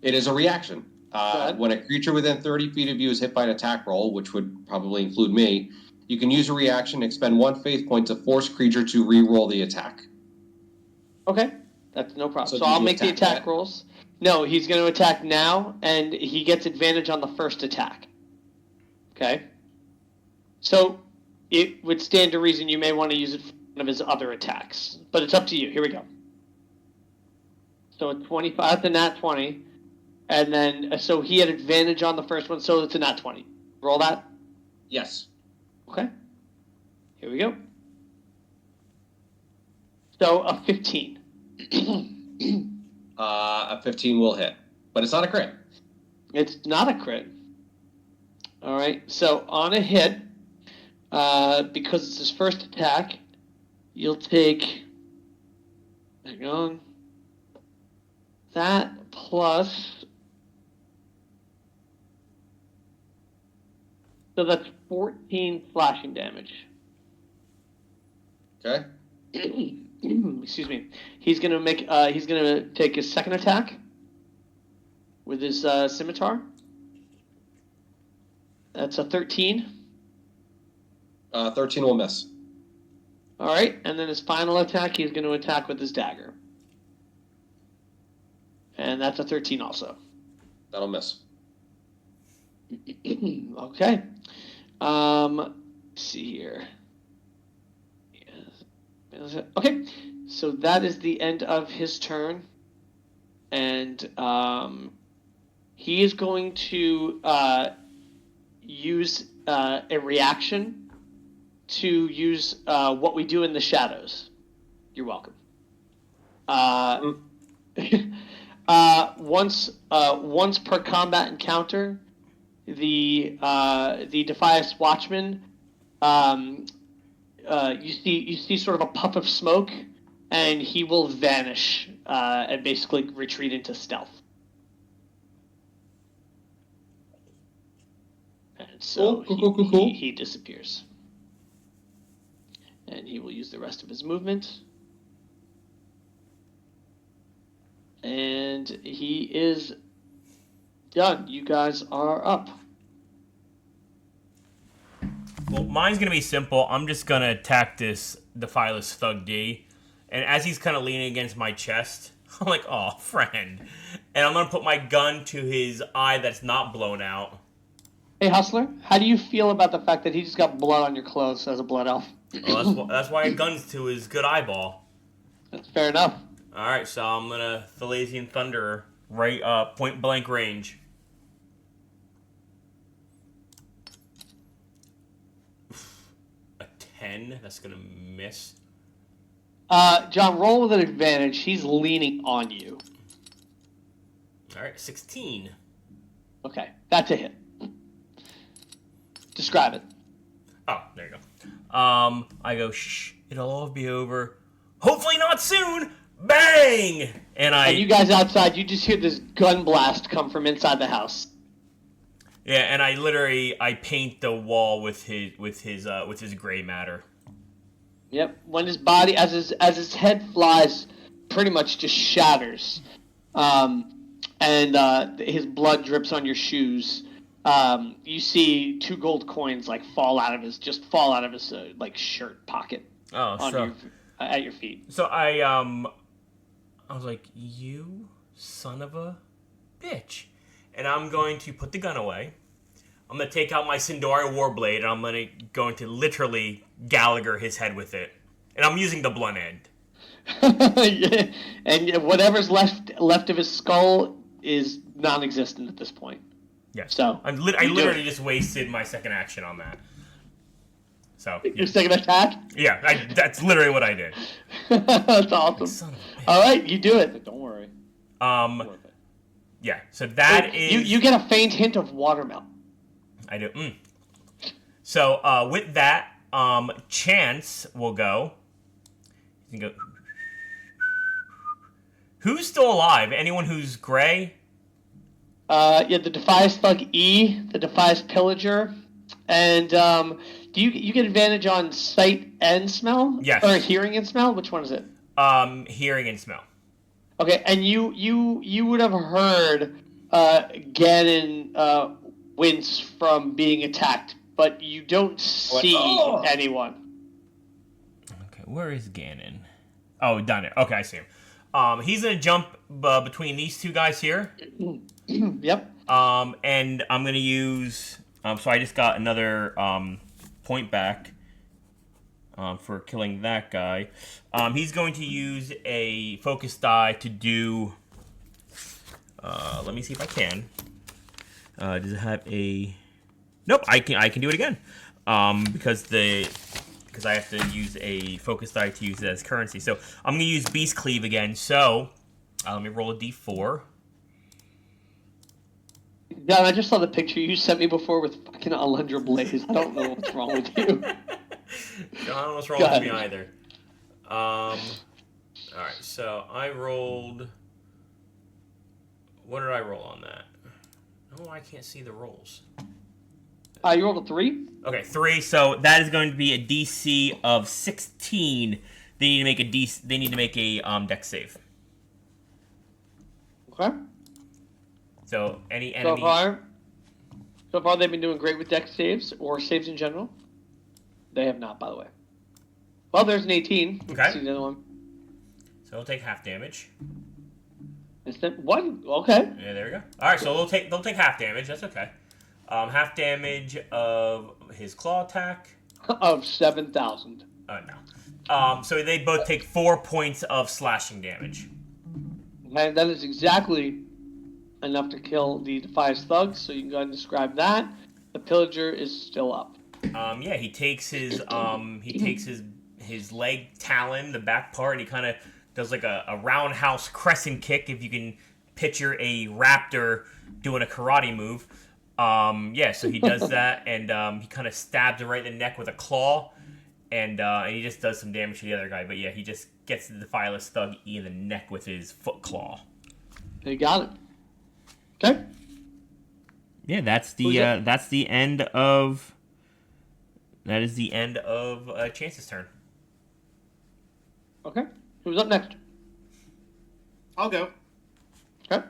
It is a reaction. Go ahead. When a creature within 30 feet of you is hit by an attack roll, which would probably include me, you can use a reaction and expend 1 faith point to force creature to re-roll the attack. Okay. That's no problem. So So did I'll you make the attack attack that? rolls. No, he's going to attack now, and he gets advantage on the first attack. Okay? So it would stand to reason you may want to use it for one of his other attacks. But it's up to you. Here we go. So a 25 to nat 20. And then, so he had advantage on the first one, so it's a nat 20. Roll that. Yes. Okay. Here we go. So a 15. A 15 will hit, but it's not a crit. It's not a crit. All right. So on a hit, because it's his first attack, you'll take. Hang on. That plus. So that's 14 slashing damage. Okay. Excuse me. He's gonna make. He's gonna take his second attack with his scimitar. That's a 13. 13 will miss. All right, and then his final attack, he's going to attack with his dagger, and that's a 13 also. That'll miss. Okay. Let's see here. Okay, so that is the end of his turn, and he is going to use a reaction to use what we do in the shadows. You're welcome. Once per combat encounter, the Defias Watchman, you see sort of a puff of smoke, and he will vanish and basically retreat into stealth. And so Cool. he disappears. And he will use the rest of his movement. And he is done. You guys are up. Well, mine's going to be simple. I'm just going to attack this Defilous Thug D. And as he's kind of leaning against my chest, I'm like, oh, friend. And I'm going to put my gun to his eye that's not blown out. Hey, Hustler, how do you feel about the fact that he just got blood on your clothes as a blood elf? Well, that's why a gun's to his good eyeball. That's fair enough. All right, so I'm going to Thalassian Thunder right point blank range. A 10, that's going to miss. John, roll with an advantage. He's leaning on you. All right, 16. Okay, that's a hit. Describe it. Oh, there you go. I go, shh, it'll all be over. Hopefully not soon. Bang! And you guys outside, you just hear this gun blast come from inside the house. Yeah, and I paint the wall with his gray matter. Yep. When his body, as his head flies, pretty much just shatters, and his blood drips on your shoes. You see 2 gold coins fall out of his shirt pocket. Oh, at your feet. So I was like, you son of a bitch, and I'm going to put the gun away. I'm going to take out my Sindari Warblade, and I'm going to literally Gallagher his head with it, and I'm using the blunt end. Yeah. And whatever's left of his skull is non-existent at this point. Yeah. So I literally just wasted my second action on that. So your second attack? Yeah, that's literally what I did. That's awesome. Son of a bitch. All right, you do it. Don't worry. Yeah. So that is you get a faint hint of watermelon. I do. So with that, Chance will go. You can go. Who's still alive? Anyone who's gray? The Defias Thug E, the Defias Pillager, and do you get advantage on sight and smell? Yes. Or hearing and smell? Which one is it? Hearing and smell. Okay, and you would have heard Ganon wince from being attacked, but you don't see anyone. Okay, where is Ganon? Oh, done it. Okay, I see him. He's gonna jump between these 2 guys here. Yep. And I'm gonna use. So I just got another point back for killing that guy. He's going to use a focus die to do. Let me see if I can. Does it have a? Nope. I can do it again. Because I have to use a focus die to use it as currency. So I'm gonna use Beast Cleave again. So let me roll a d4. John, I just saw the picture you sent me before with fucking Alundra Blaze. I don't know what's wrong with you. I don't know what's wrong with me either. Alright, so I rolled... What did I roll on that? Oh, I can't see the rolls. You rolled a 3? Okay, 3, so that is going to be a DC of 16. They need to make a dex save. Okay. So any enemy... So far they've been doing great with dex saves, or saves in general. They have not, by the way. Well, there's an 18. Okay. See the other one. So they'll take half damage. Is that one? Okay. Yeah, there we go. Alright, so they'll take half damage, that's okay. Half damage of his claw attack. Of 7,000. Oh, no. So they both take 4 points of slashing damage. And that is exactly enough to kill the Defias Thug, so you can go ahead and describe that. The Pillager is still up. Yeah, he takes his leg talon, the back part, and he kind of does like a roundhouse crescent kick, if you can picture a raptor doing a karate move. So he does that, and he kind of stabs him right in the neck with a claw, and he just does some damage to the other guy. But yeah, he just gets the Defileless Thug E in the neck with his foot claw. You got it. Okay. Yeah, that's the end of. That is the end of Chance's turn. Okay. Who's up next? I'll go. Okay.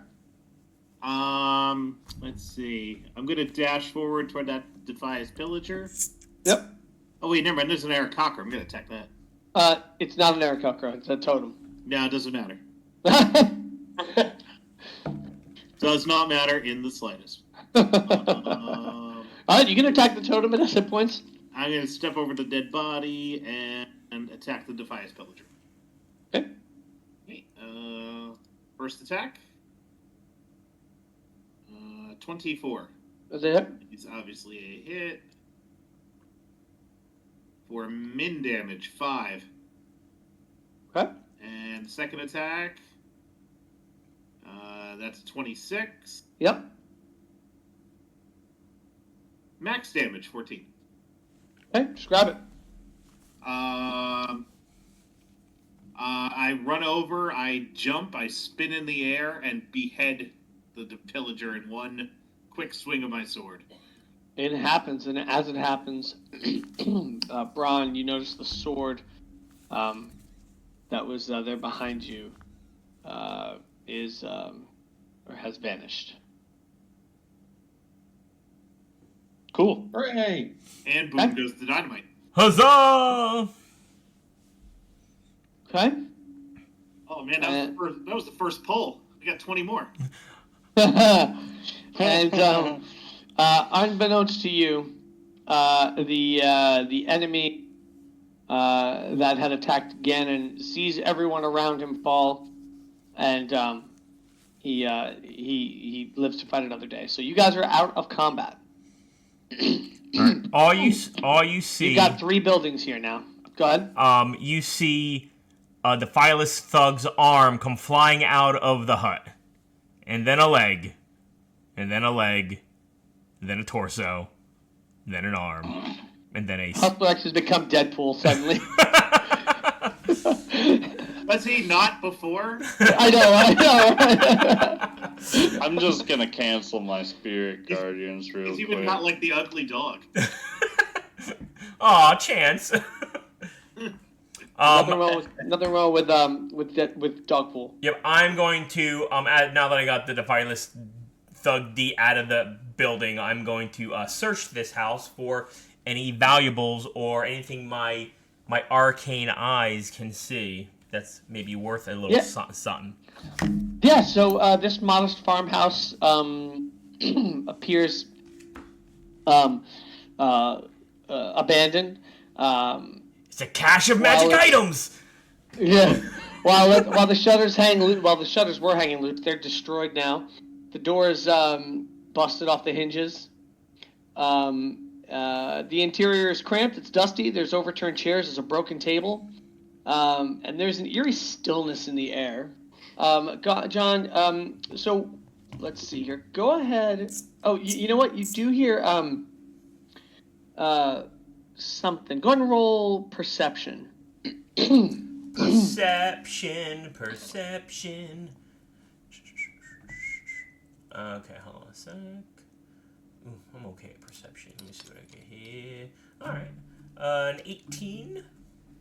Let's see. I'm gonna dash forward toward that Defias Pillager. Yep. Oh wait, never mind. There's an Aarakocra. I'm gonna attack that. It's not an Aarakocra. It's a totem. No, it doesn't matter. Does not matter in the slightest. All right, you can attack the totem at hit points. I'm gonna step over the dead body and attack the Defias Pillager. Okay. Okay. First attack. 24. Is it hit? It's obviously a hit. For min damage, 5. Okay. And second attack. That's 26. Yep. Max damage, 14. Okay, just grab it. I run over, I jump, I spin in the air, and behead the pillager in one quick swing of my sword. It happens, and as it happens, Bron, you notice the sword that was there behind you or has vanished. Cool. Hooray! And boom goes the dynamite. Huzzah! Okay. Oh man, that was the first pull. I got 20 more. And unbeknownst to you, the enemy that had attacked Ganon sees everyone around him fall, and he lives to fight another day. So you guys are out of combat. All you see. You got 3 buildings here now. Go ahead. You see the Defileless Thug's arm come flying out of the hut, and then a leg, and then a leg, and then a torso, and then an arm, and then a. Hustlex has become Deadpool suddenly. Was he not before? I know. I'm just gonna cancel my Spirit Guardians real He's quick. even not like the ugly dog. Aw, Chance. Nothing wrong with Dogpool. Yep, I'm going to now that I got the Defileless Thug D out of the building, I'm going to search this house for any valuables or anything my arcane eyes can see that's maybe worth a little something. Yeah, so this modest farmhouse appears abandoned. It's a cache of magic items. Yeah. While the shutters were hanging loose, they're destroyed now. The door is busted off the hinges. The interior is cramped. It's dusty. There's overturned chairs. There's a broken table. And there's an eerie stillness in the air. John, so let's see here. Go ahead. Oh, you know what? You do hear something. Go ahead and roll perception. Perception. Okay, hold on a sec. Ooh, I'm okay at perception. Let me see what I get here. Alright. An 18.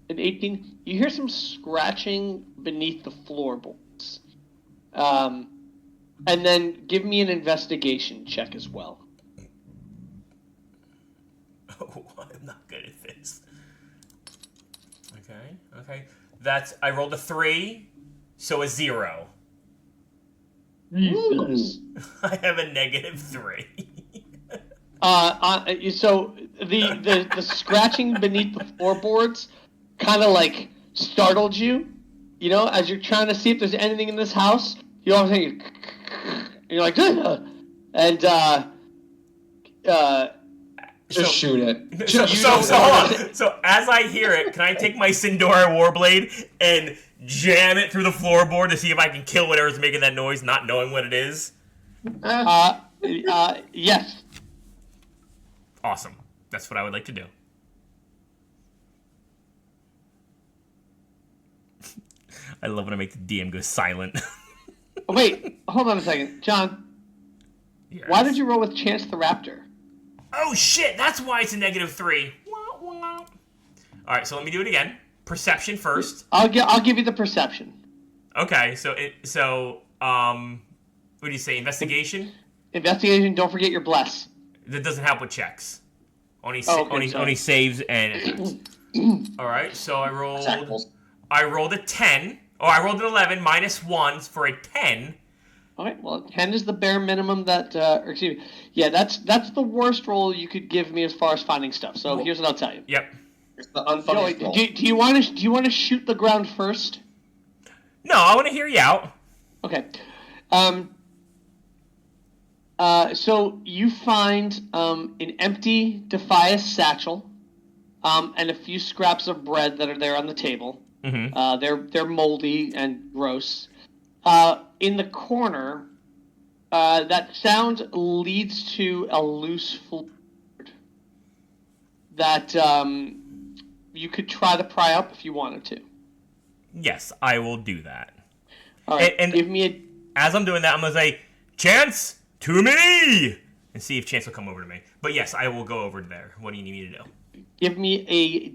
An 18. You hear some scratching beneath the floorboards. And then give me an investigation check as well. Oh, I'm not good at this. Okay. I rolled a 3, so a 0. I have a -3. So the scratching beneath the floorboards kind of like startled you, as you're trying to see if there's anything in this house. You all of a sudden you're like, and Just shoot it. So hold on. So as I hear it, can I take my Sindora Warblade and jam it through the floorboard to see if I can kill whatever's making that noise, not knowing what it is? Yes. Awesome. That's what I would like to do. I love when I make the DM go silent. Oh, wait, hold on a second. John, Yes. why did you roll with Chance the Raptor? Oh, shit. That's why it's a -3. All right, so let me do it again. Perception first. I'll give you the perception. Okay, so what do you say? Investigation? Investigation, don't forget your bless. That doesn't help with checks. Only sorry. only saves and. All right, so I rolled a 10. Oh, I rolled an 11 -1 for a 10. All right, well, 10 is the bare minimum that, or excuse me. Yeah, that's the worst roll you could give me as far as finding stuff. So here's what I'll tell you. Yep. It's the unfunny Joey, do you want to shoot the ground first? No, I want to hear you out. Okay. So you find an empty Defias satchel, and a few scraps of bread that are there on the table. Mm-hmm. They're moldy and gross. In the corner, that sound leads to a loose floor that you could try to pry up if you wanted to. Yes, I will do that. All right, And give me a... As I'm doing that, I'm going to say, Chance, to me! And see if Chance will come over to me. But yes, I will go over there. What do you need me to do? Give me a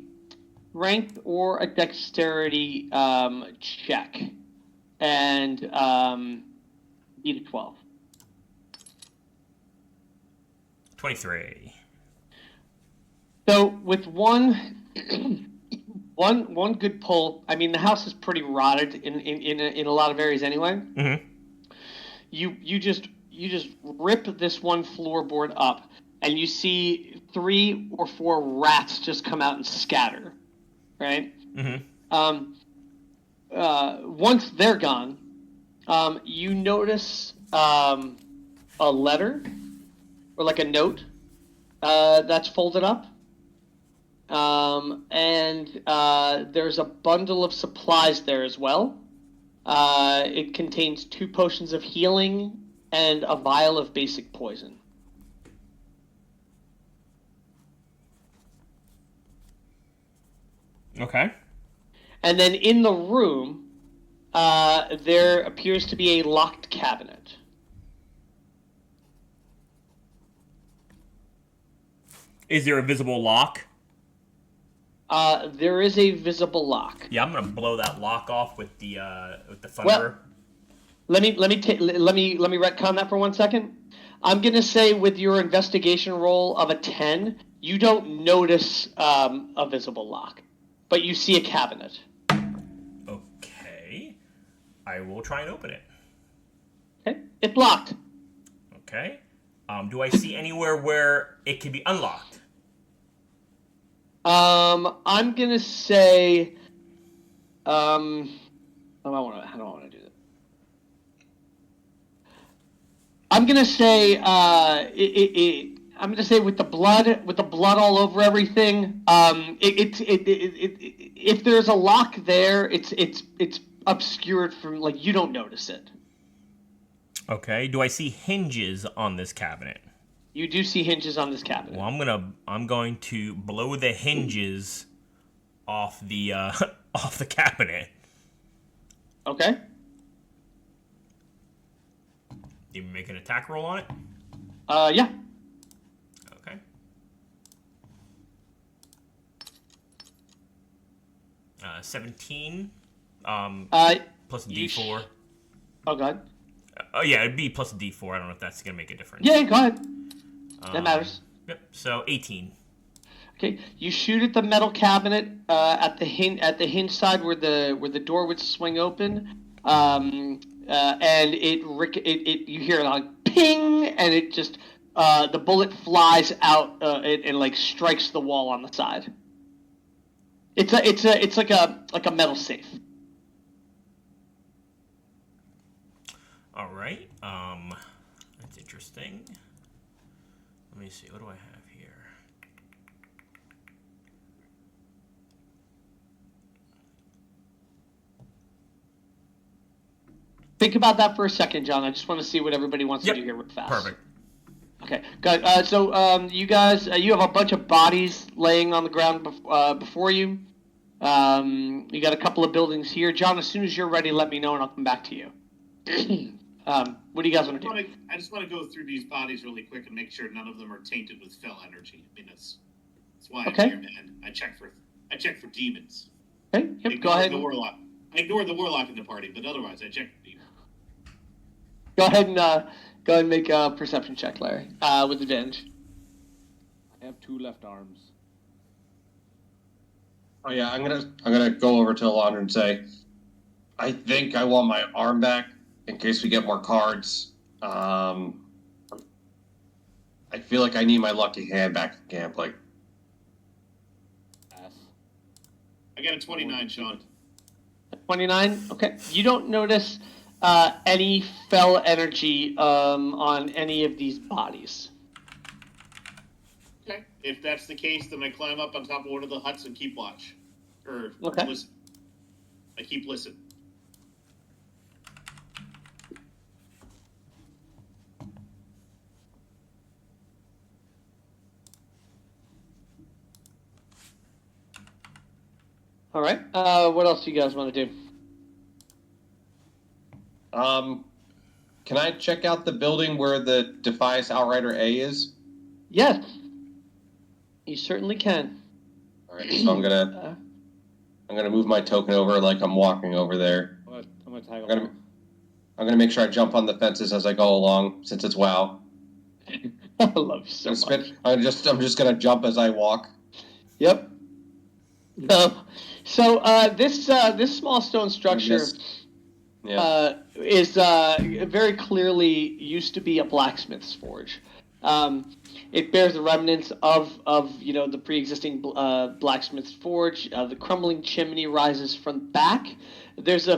strength or a dexterity check. And beat a 12. 23. So with one good pull, I mean the house is pretty rotted in a lot of areas anyway. Mm-hmm. You just rip this one floorboard up, and you see 3 or 4 rats just come out and scatter, right? Mm-hmm. Once they're gone, you notice a letter or like a note that's folded up. And there's a bundle of supplies there as well. It contains 2 potions of healing and a vial of basic poison. Okay. And then in the room, there appears to be a locked cabinet. Is there a visible lock? There is a visible lock. Yeah, I'm gonna blow that lock off with the thunderer. Well, let me retcon that for 1 second. I'm gonna say with your investigation roll of a 10, you don't notice a visible lock, but you see a cabinet. Okay. I will try and open it. Okay, it's locked. Okay. Do I see anywhere where it can be unlocked? I'm gonna say, how do I want to do that? I'm gonna say, I'm gonna say with the blood all over everything. If there's a lock there, it's obscured from, like, you don't notice it. Okay. Do I see hinges on this cabinet? You do see hinges on this cabinet. Well, I'm going to blow the hinges off the off the cabinet. Okay. You make an attack roll on it? Yeah. Okay. 17. Plus a D4. Oh, God. Oh yeah, it'd be plus a D4. I don't know if that's gonna make a difference. Yeah, go ahead. That matters. Yep. So 18. Okay, you shoot at the metal cabinet at the hinge side where the door would swing open, and it you hear it like ping, and it just the bullet flies out and like strikes the wall on the side. It's like a metal safe. All right. That's interesting. Let me see. What do I have here? Think about that for a second, John. I just want to see what everybody wants Yep. to do here real fast. Perfect. Okay, good. So you guys, you have a bunch of bodies laying on the ground before you. You got a couple of buildings here. John, as soon as you're ready, let me know and I'll come back to you. What do you guys want to do? I just want to go through these bodies really quick and make sure none of them are tainted with fell energy. I mean, that's why I'm here, man. I check for demons. Okay, yep, go ahead. The warlock. I ignored the warlock in the party, but otherwise I check for demons. Go ahead and make a perception check, Larry, with advantage. I have 2 left arms. Oh yeah, I'm gonna go over to Alondra and say, I think I want my arm back in case we get more cards. I feel like I need my lucky hand back in camp. Like, I got a 29, Sean. 29. Okay. You don't notice any fell energy on any of these bodies. Okay. If that's the case, then I climb up on top of one of the huts and keep watch. Or listen. I keep listening. All right. What else do you guys want to do? can I check out the building where the Defias Outrider A is? Yes. You certainly can. All right, so I'm gonna move my token over like I'm walking over there. I'm gonna tag I'm gonna make sure I jump on the fences as I go along, since it's WoW. I love you so much. I'm just gonna jump as I walk. Yep. So this small stone structure is very clearly used to be a blacksmith's forge. It bears the remnants of the pre-existing blacksmith's forge. The crumbling chimney rises from the back. There's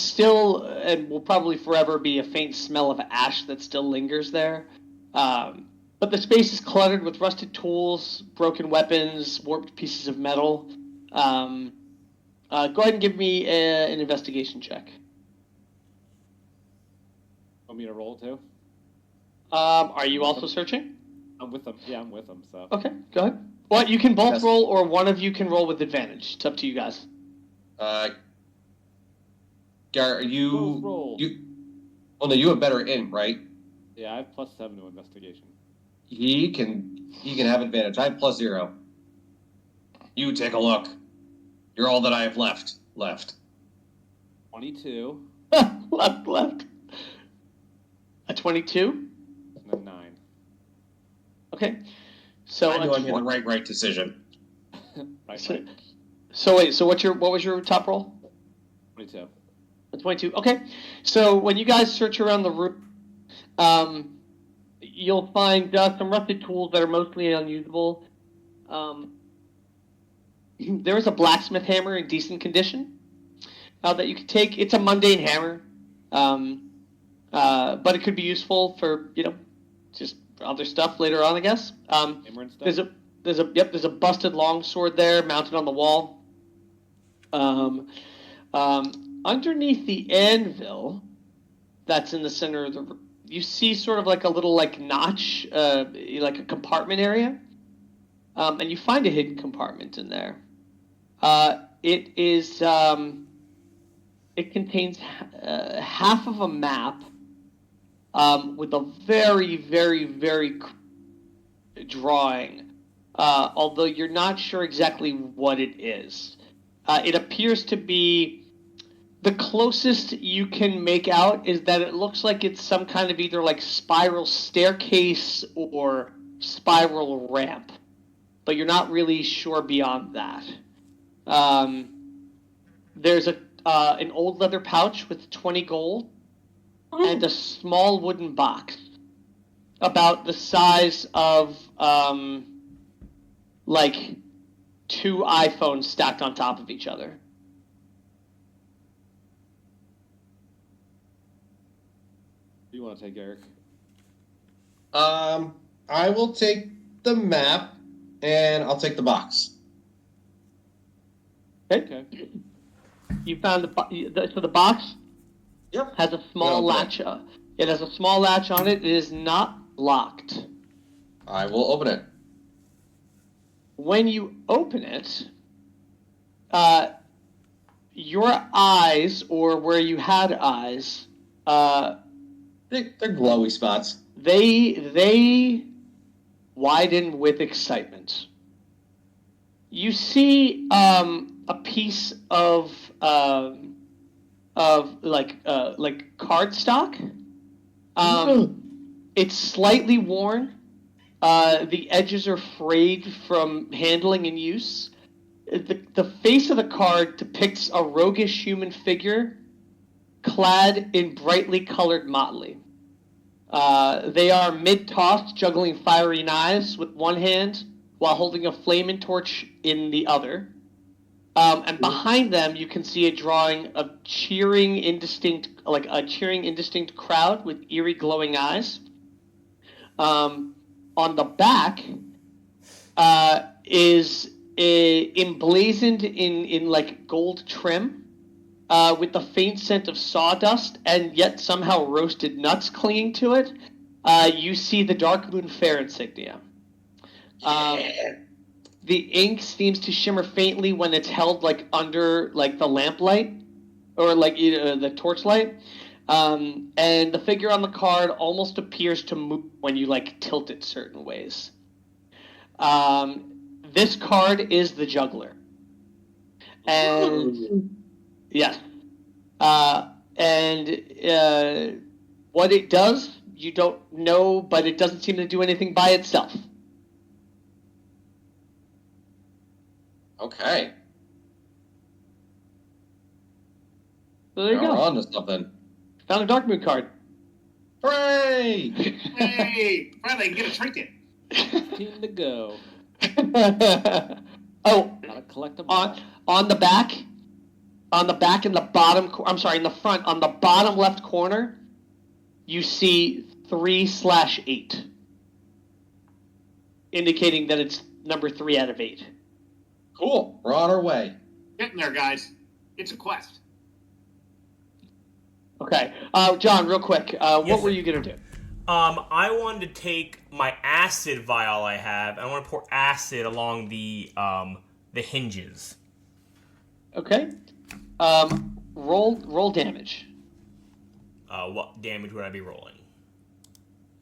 still, and will probably forever be, a faint smell of ash that still lingers there. But the space is cluttered with rusted tools, broken weapons, warped pieces of metal. Go ahead and give me an investigation check. Want me to roll too? Are you also searching? I'm with them. Yeah, I'm with them. So. Okay, go ahead. Well, you can both roll, or one of you can roll with advantage. It's up to you guys. Garrett, Both roll. Well, no, you have better int, right? Yeah, I have +7 to investigation. He can have advantage. I have +0. You take a look. You're all that I have left. 22. left. A 22? And then 9. Okay. So I knew I made the right decision. right. So wait. So what was your top roll? 22. A 22. Okay. So when you guys search around the room, you'll find some rusted tools that are mostly unusable. There is a blacksmith hammer in decent condition that you could take. It's a mundane hammer, but it could be useful for just other stuff later on, I guess. Hammer and stuff? There's a busted longsword there mounted on the wall. Underneath the anvil that's in the center of the room, you see sort of like a little notch, like a compartment area, and you find a hidden compartment in there. It contains half of a map with a very, very, very drawing, although you're not sure exactly what it is. It appears to be, the closest you can make out is that it looks like it's some kind of either spiral staircase or spiral ramp, but you're not really sure beyond that. There's an old leather pouch with 20 gold and a small wooden box about the size of 2 iPhones stacked on top of each other. What do you want to take, Eric? I will take the map and I'll take the box. Okay. You found the box. Yep. Has a small latch. It has a small latch on it. It is not locked. I will open it. When you open it, your eyes, or where you had eyes, They're glowy spots. they widen with excitement. You see a piece of cardstock. It's slightly worn. The edges are frayed from handling and use. The face of the card depicts a roguish human figure clad in brightly colored motley. They are mid-tossed, juggling fiery knives with one hand while holding a flaming torch in the other. And behind them, you can see a drawing of a cheering, indistinct crowd with eerie, glowing eyes. On the back is emblazoned in like gold trim, with the faint scent of sawdust and yet somehow roasted nuts clinging to it. You see the Dark Moon Fair insignia. The ink seems to shimmer faintly when it's held like under like the lamplight or like the torchlight. And the figure on the card almost appears to move when you like tilt it certain ways. This card is the juggler. And yes. What it does, you don't know, but it doesn't seem to do anything by itself. Okay. So there you Now go. we're on to something. Found a Dark Moon card. Hooray! Hey, finally, I can get a trinket. Team to go. Oh, Gotta collect them all. on the back in the bottom. I'm sorry, in the front, on the bottom left corner, you see 3/8, indicating that it's number 3 out of 8. Cool. We're on our way. Getting there, guys. It's a quest. Okay, John, real quick, what Yes, were sir. you gonna do? I wanted to take my acid vial I have, and I want to pour acid along the hinges. Okay, roll damage. What damage would I be rolling?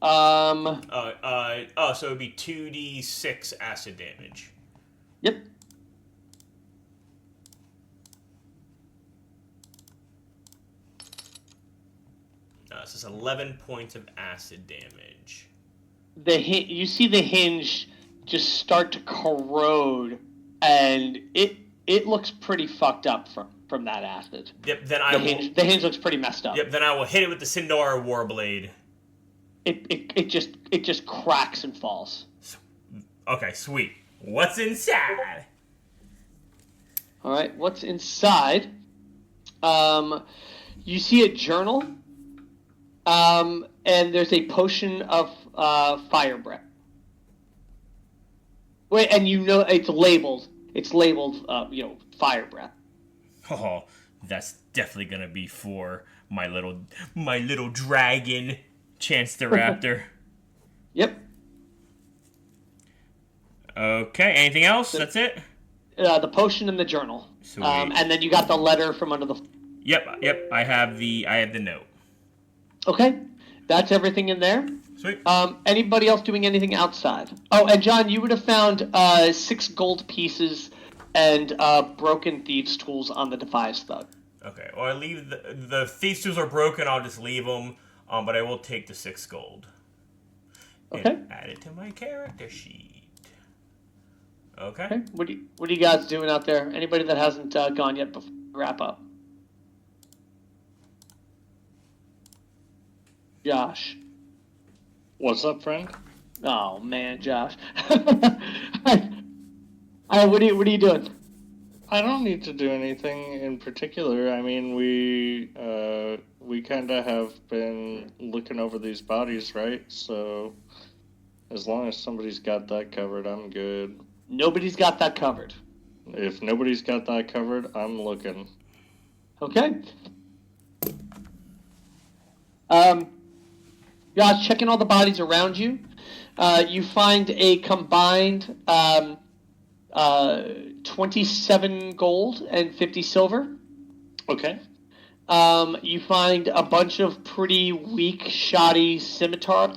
So it would be 2d6 acid damage. Yep. So it's 11 points of acid damage. You see the hinge just start to corrode, and it looks pretty fucked up from that acid. Yep. Then The hinge looks pretty messed up. Yep. Then I will hit it with the Sindar Warblade. It just cracks and falls. Okay, sweet. What's inside? All right, what's inside? You see a journal, and there's a potion of fire breath. Wait, and you know it's labeled. It's labeled, fire breath. Oh, that's definitely gonna be for my little dragon, Chance the Raptor. Yep. Okay. Anything else? That's it. The potion and the journal. Sweet. And then you got the letter from under the. Yep. I have the note. Okay, that's everything in there. Sweet. Anybody else doing anything outside? Oh, and John, you would have found 6 gold pieces and broken thieves' tools on the Defies thug. Okay. Well, I leave the thieves' tools are broken. I'll just leave them. But I will take the 6 gold. Okay. And add it to my character sheet. Okay. Okay. What are you guys doing out there? Anybody that hasn't gone yet before we wrap up? Josh. What's up, friend? Oh man, Josh. What are you doing? I don't need to do anything in particular. I mean, we kind of have been looking over these bodies, right? So as long as somebody's got that covered, I'm good. Nobody's got that covered. If nobody's got that covered, I'm looking. Okay. Josh, checking all the bodies around you. You find a combined 27 gold and 50 silver. Okay. You find a bunch of pretty weak, shoddy scimitar.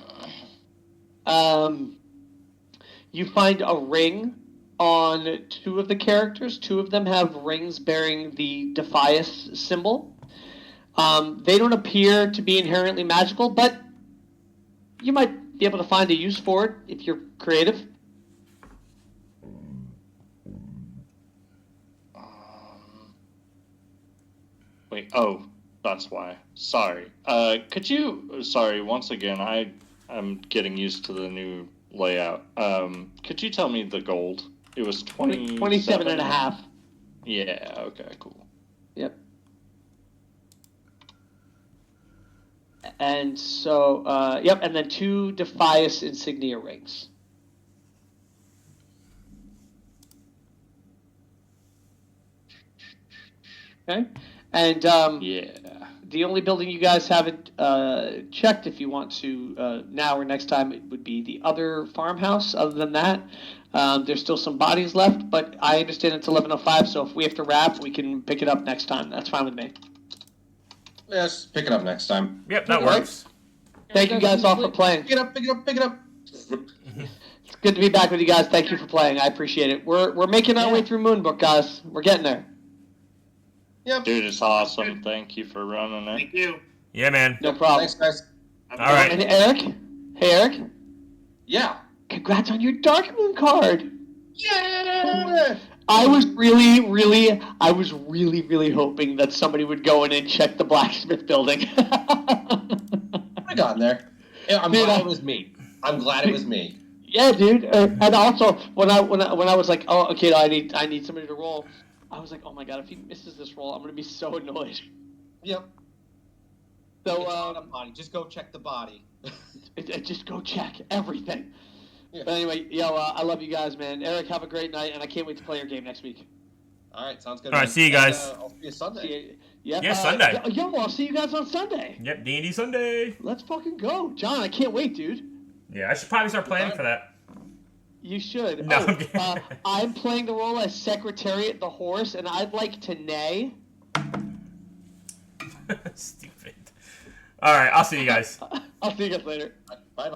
You find a ring on 2 of the characters. 2 of them have rings bearing the Defias symbol. They don't appear to be inherently magical, but you might be able to find a use for it if you're creative. Wait, oh, that's why. Sorry. Could you, sorry, once again, I'm getting used to the new layout. Could you tell me the gold? It was 27 and a half. Yeah, okay, cool. Yep. And so, yep, and then 2 Defias insignia rings. Okay. And Yeah. the only building you guys haven't checked, if you want to now or next time, it would be the other farmhouse. Other than that, there's still some bodies left, but I understand it's 11:05, so if we have to wrap, we can pick it up next time. That's fine with me. Yes, pick it up next time. Yep, that works. Thank you guys all for playing. Pick it up, pick it up, pick it up. It's good to be back with you guys. Thank you for playing. I appreciate it. We're making our way through Moonbrook, guys. We're getting there. Yep. Dude, it's awesome. Thank you for running it. Thank you. Yeah, man. No problem. Thanks, guys. All right. And Eric? Hey, Eric? Yeah. Congrats on your Dark Moon card. Yeah. I was really hoping that somebody would go in and check the blacksmith building. I got in there. Yeah, I'm glad it was me. I'm glad it was me. Yeah, dude. And also, when I was like, oh, okay, I need somebody to roll. I was like, oh my god, if he misses this roll, I'm gonna be so annoyed. Yep. So, It's not a body. Just go check the body. just go check everything. Yeah. But anyway, I love you guys, man. Eric, have a great night, and I can't wait to play your game next week. All right, sounds good. All right, man. see you guys. And, I'll see you Sunday. See you. Yep, Yeah, Sunday. I'll see you guys on Sunday. Yep, D&D Sunday. Let's fucking go. John, I can't wait, dude. Yeah, I should probably start planning for that. You should. No, I'm kidding. I'm playing the role as Secretariat the Horse, and I'd like to neigh. Stupid. All right, I'll see you guys. I'll see you guys later. Bye.